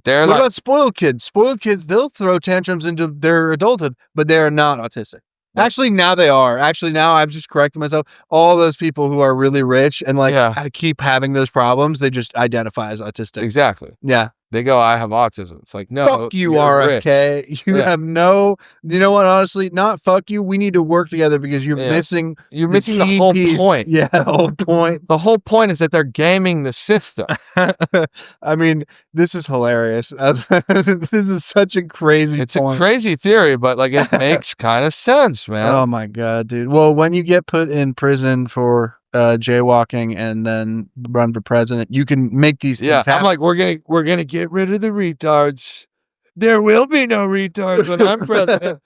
What about spoiled kids? Spoiled kids, they'll throw tantrums into their adulthood, but they're not autistic. Actually, now they are. Actually, now I've just corrected myself. All those people who are really rich and I keep having those problems, they just identify as autistic. Exactly. Yeah. They go, I have autism. It's like, no. Fuck you, RFK. Rich. You have no, you know what, honestly, not fuck you. We need to work together because you're missing the whole point. Yeah, the whole point. The whole point is that they're gaming the system. I mean, this is hilarious. This is such a crazy It's a crazy theory, but it makes kind of sense, man. Oh my God, dude. Well, when you get put in prison for jaywalking and then run for president, you can make these things happen. I'm like, we're gonna get rid of the retards. There will be no retards when I'm president.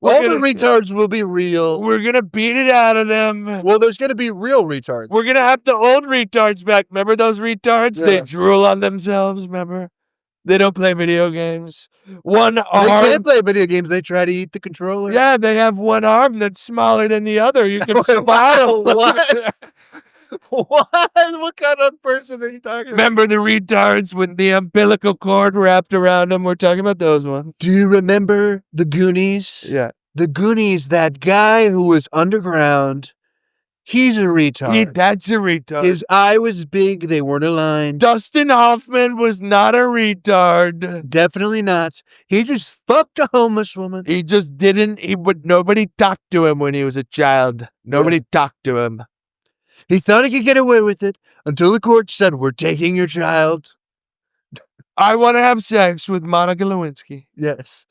All the retards will be real. We're gonna beat it out of them. Well, there's gonna be real retards. We're gonna have the old retards back. Remember those retards? Yeah. They drool on themselves. Remember? They don't play video games. One arm. They can't play video games. They try to eat the controller. Yeah, they have one arm that's smaller than the other. You can smile. What? What kind of person are you talking about? Remember the retards with the umbilical cord wrapped around them? We're talking about those ones. Do you remember the Goonies? Yeah. The Goonies, that guy who was underground. He's a retard. That's a retard. His eye was big. They weren't aligned. Dustin Hoffman was not a retard. Definitely not. He just fucked a homeless woman. He just didn't. Nobody talked to him when he was a child. Nobody talked to him. He thought he could get away with it until the court said, "We're taking your child." I want to have sex with Monica Lewinsky. Yes.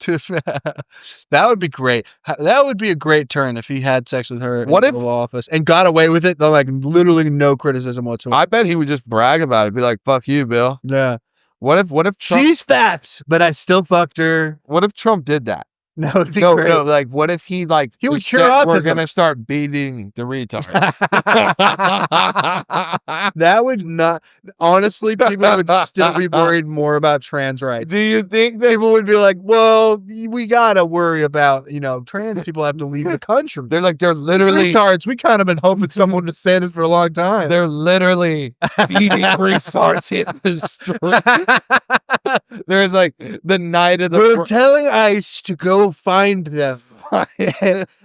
That would be great. That would be a great turn if he had sex with her in the Oval Office and got away with it. Literally no criticism whatsoever. I bet he would just brag about it. Be like, "Fuck you, Bill." Yeah. What if Trump, she's fat, but I still fucked her? What if Trump did that? That would be great. No, what if he would cure autism? We're gonna start beating the retards. That would not. Honestly, people would still be worried more about trans rights. Do you think people would be like, "Well, we gotta worry about trans people have to leave the country." They're literally retards. We kind of been hoping someone to say this for a long time. They're literally beating retards in the street. There's the night of the. We're telling ICE to go find them.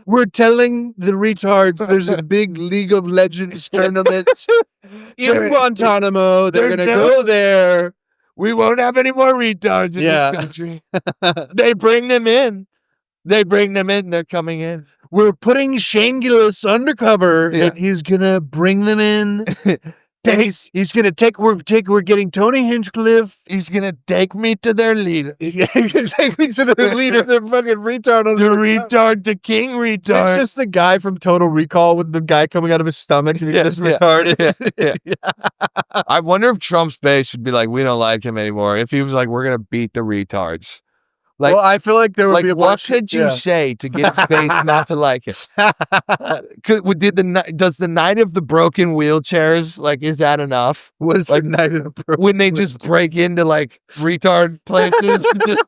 We're telling the retards there's a big League of Legends tournament in Guantanamo. They're going to go there. We won't have any more retards in this country. They bring them in. They're coming in. We're putting Shane Gillis undercover, and he's going to bring them in. He's gonna we're getting Tony Hinchcliffe. He's gonna take me to their leader. He's gonna take me to their leader. They're fucking retard. The retard, the king retard. It's just the guy from Total Recall with the guy coming out of his stomach. He's just retarded. Yeah. I wonder if Trump's base would be like, we don't like him anymore. If he was like, we're gonna beat the retards. Well, I feel like there would be a what could you say to get his base not to like it? Does the night of the broken wheelchairs, is that enough? What is the night of the broken when they just break into retard places? The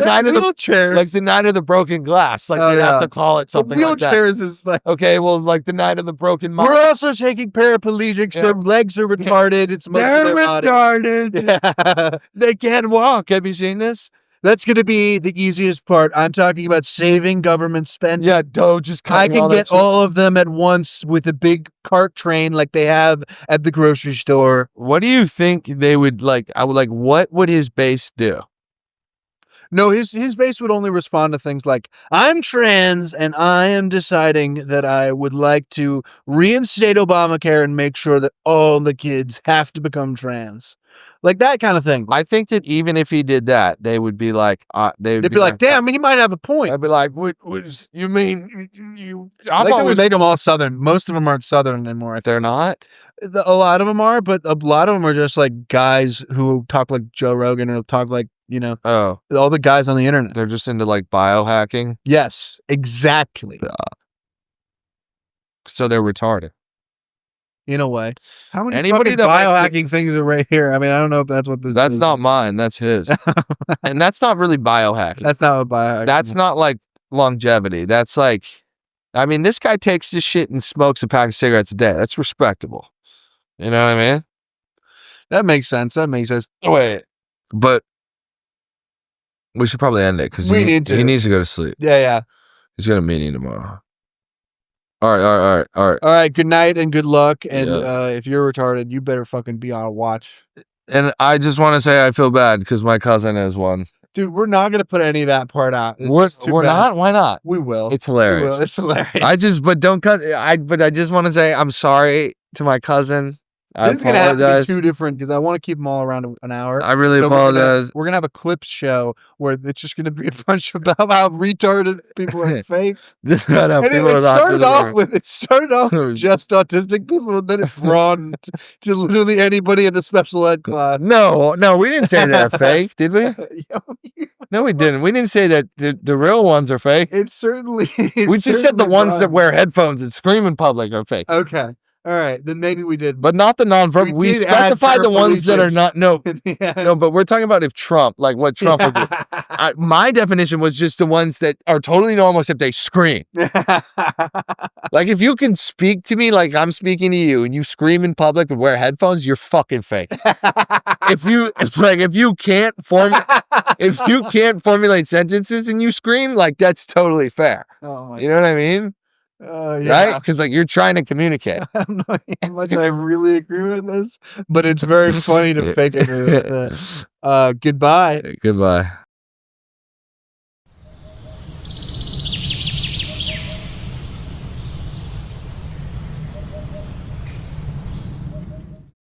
night of wheelchairs, the night of the broken glass. They have to call it something like that. Wheelchairs is okay. Well, the night of the broken. We're also taking paraplegics. Their legs are retarded. It's they're retarded. Yeah. They can't walk. Have you seen this? That's going to be the easiest part. I'm talking about saving government spending. Yeah, just I can get all of them at once with a big cart train like they have at the grocery store. What do you think they would like? What would his base do? No, his base would only respond to things like, "I'm trans and I am deciding that I would like to reinstate Obamacare and make sure that all the kids have to become trans." Like that kind of thing. I think that even if he did that, they would be like, they'd be like, "Damn, he might have a point." I'd be like, "What you mean? You?" I think we make them all Southern. Most of them aren't Southern anymore. They're not. A lot of them are, but a lot of them are just like guys who talk like Joe Rogan or talk like all the guys on the internet. They're just into biohacking. Yes, exactly. So they're retarded. In a way. How many biohacking things are right here? I mean, I don't know if that's what this is. That's not mine. That's his. And that's not really biohacking. That's not what biohacking That's not longevity. That's this guy takes this shit and smokes a pack of cigarettes a day. That's respectable. You know what I mean? That makes sense. Wait, but we should probably end it because he needs to go to sleep. Yeah. He's got a meeting tomorrow. All right. All right, good night and good luck. And if you're retarded, you better fucking be on watch. And I just want to say I feel bad because my cousin has one. Dude, we're not going to put any of that part out. We're not? Why not? We will. It's hilarious. It's hilarious. But I just want to say I'm sorry to my cousin. This is going to have to be 2 different because I want to keep them all around an hour. I really apologize. We're going to have a clips show where it's just going to be a bunch about how retarded people are fake. This is not how people it started off with just autistic people, and then it broadened to literally anybody in the special ed class. No, we didn't say they're fake, did we? No, we didn't. We didn't say that the real ones are fake. We just said the ones that wear headphones and scream in public are fake. Okay. All right, then maybe we did. But not the nonverbal. We specified the ones that are not, no, but we're talking about if Trump, like what Trump would do. My definition was just the ones that are totally normal except they scream. Like if you can speak to me like I'm speaking to you and you scream in public and wear headphones, you're fucking fake. If you can't formulate sentences and you scream, like that's totally fair. Oh you know what I mean? Right? Because like you're trying to communicate. I don't know how much I really agree with this, but it's very funny to fake agree with it. Goodbye. Goodbye.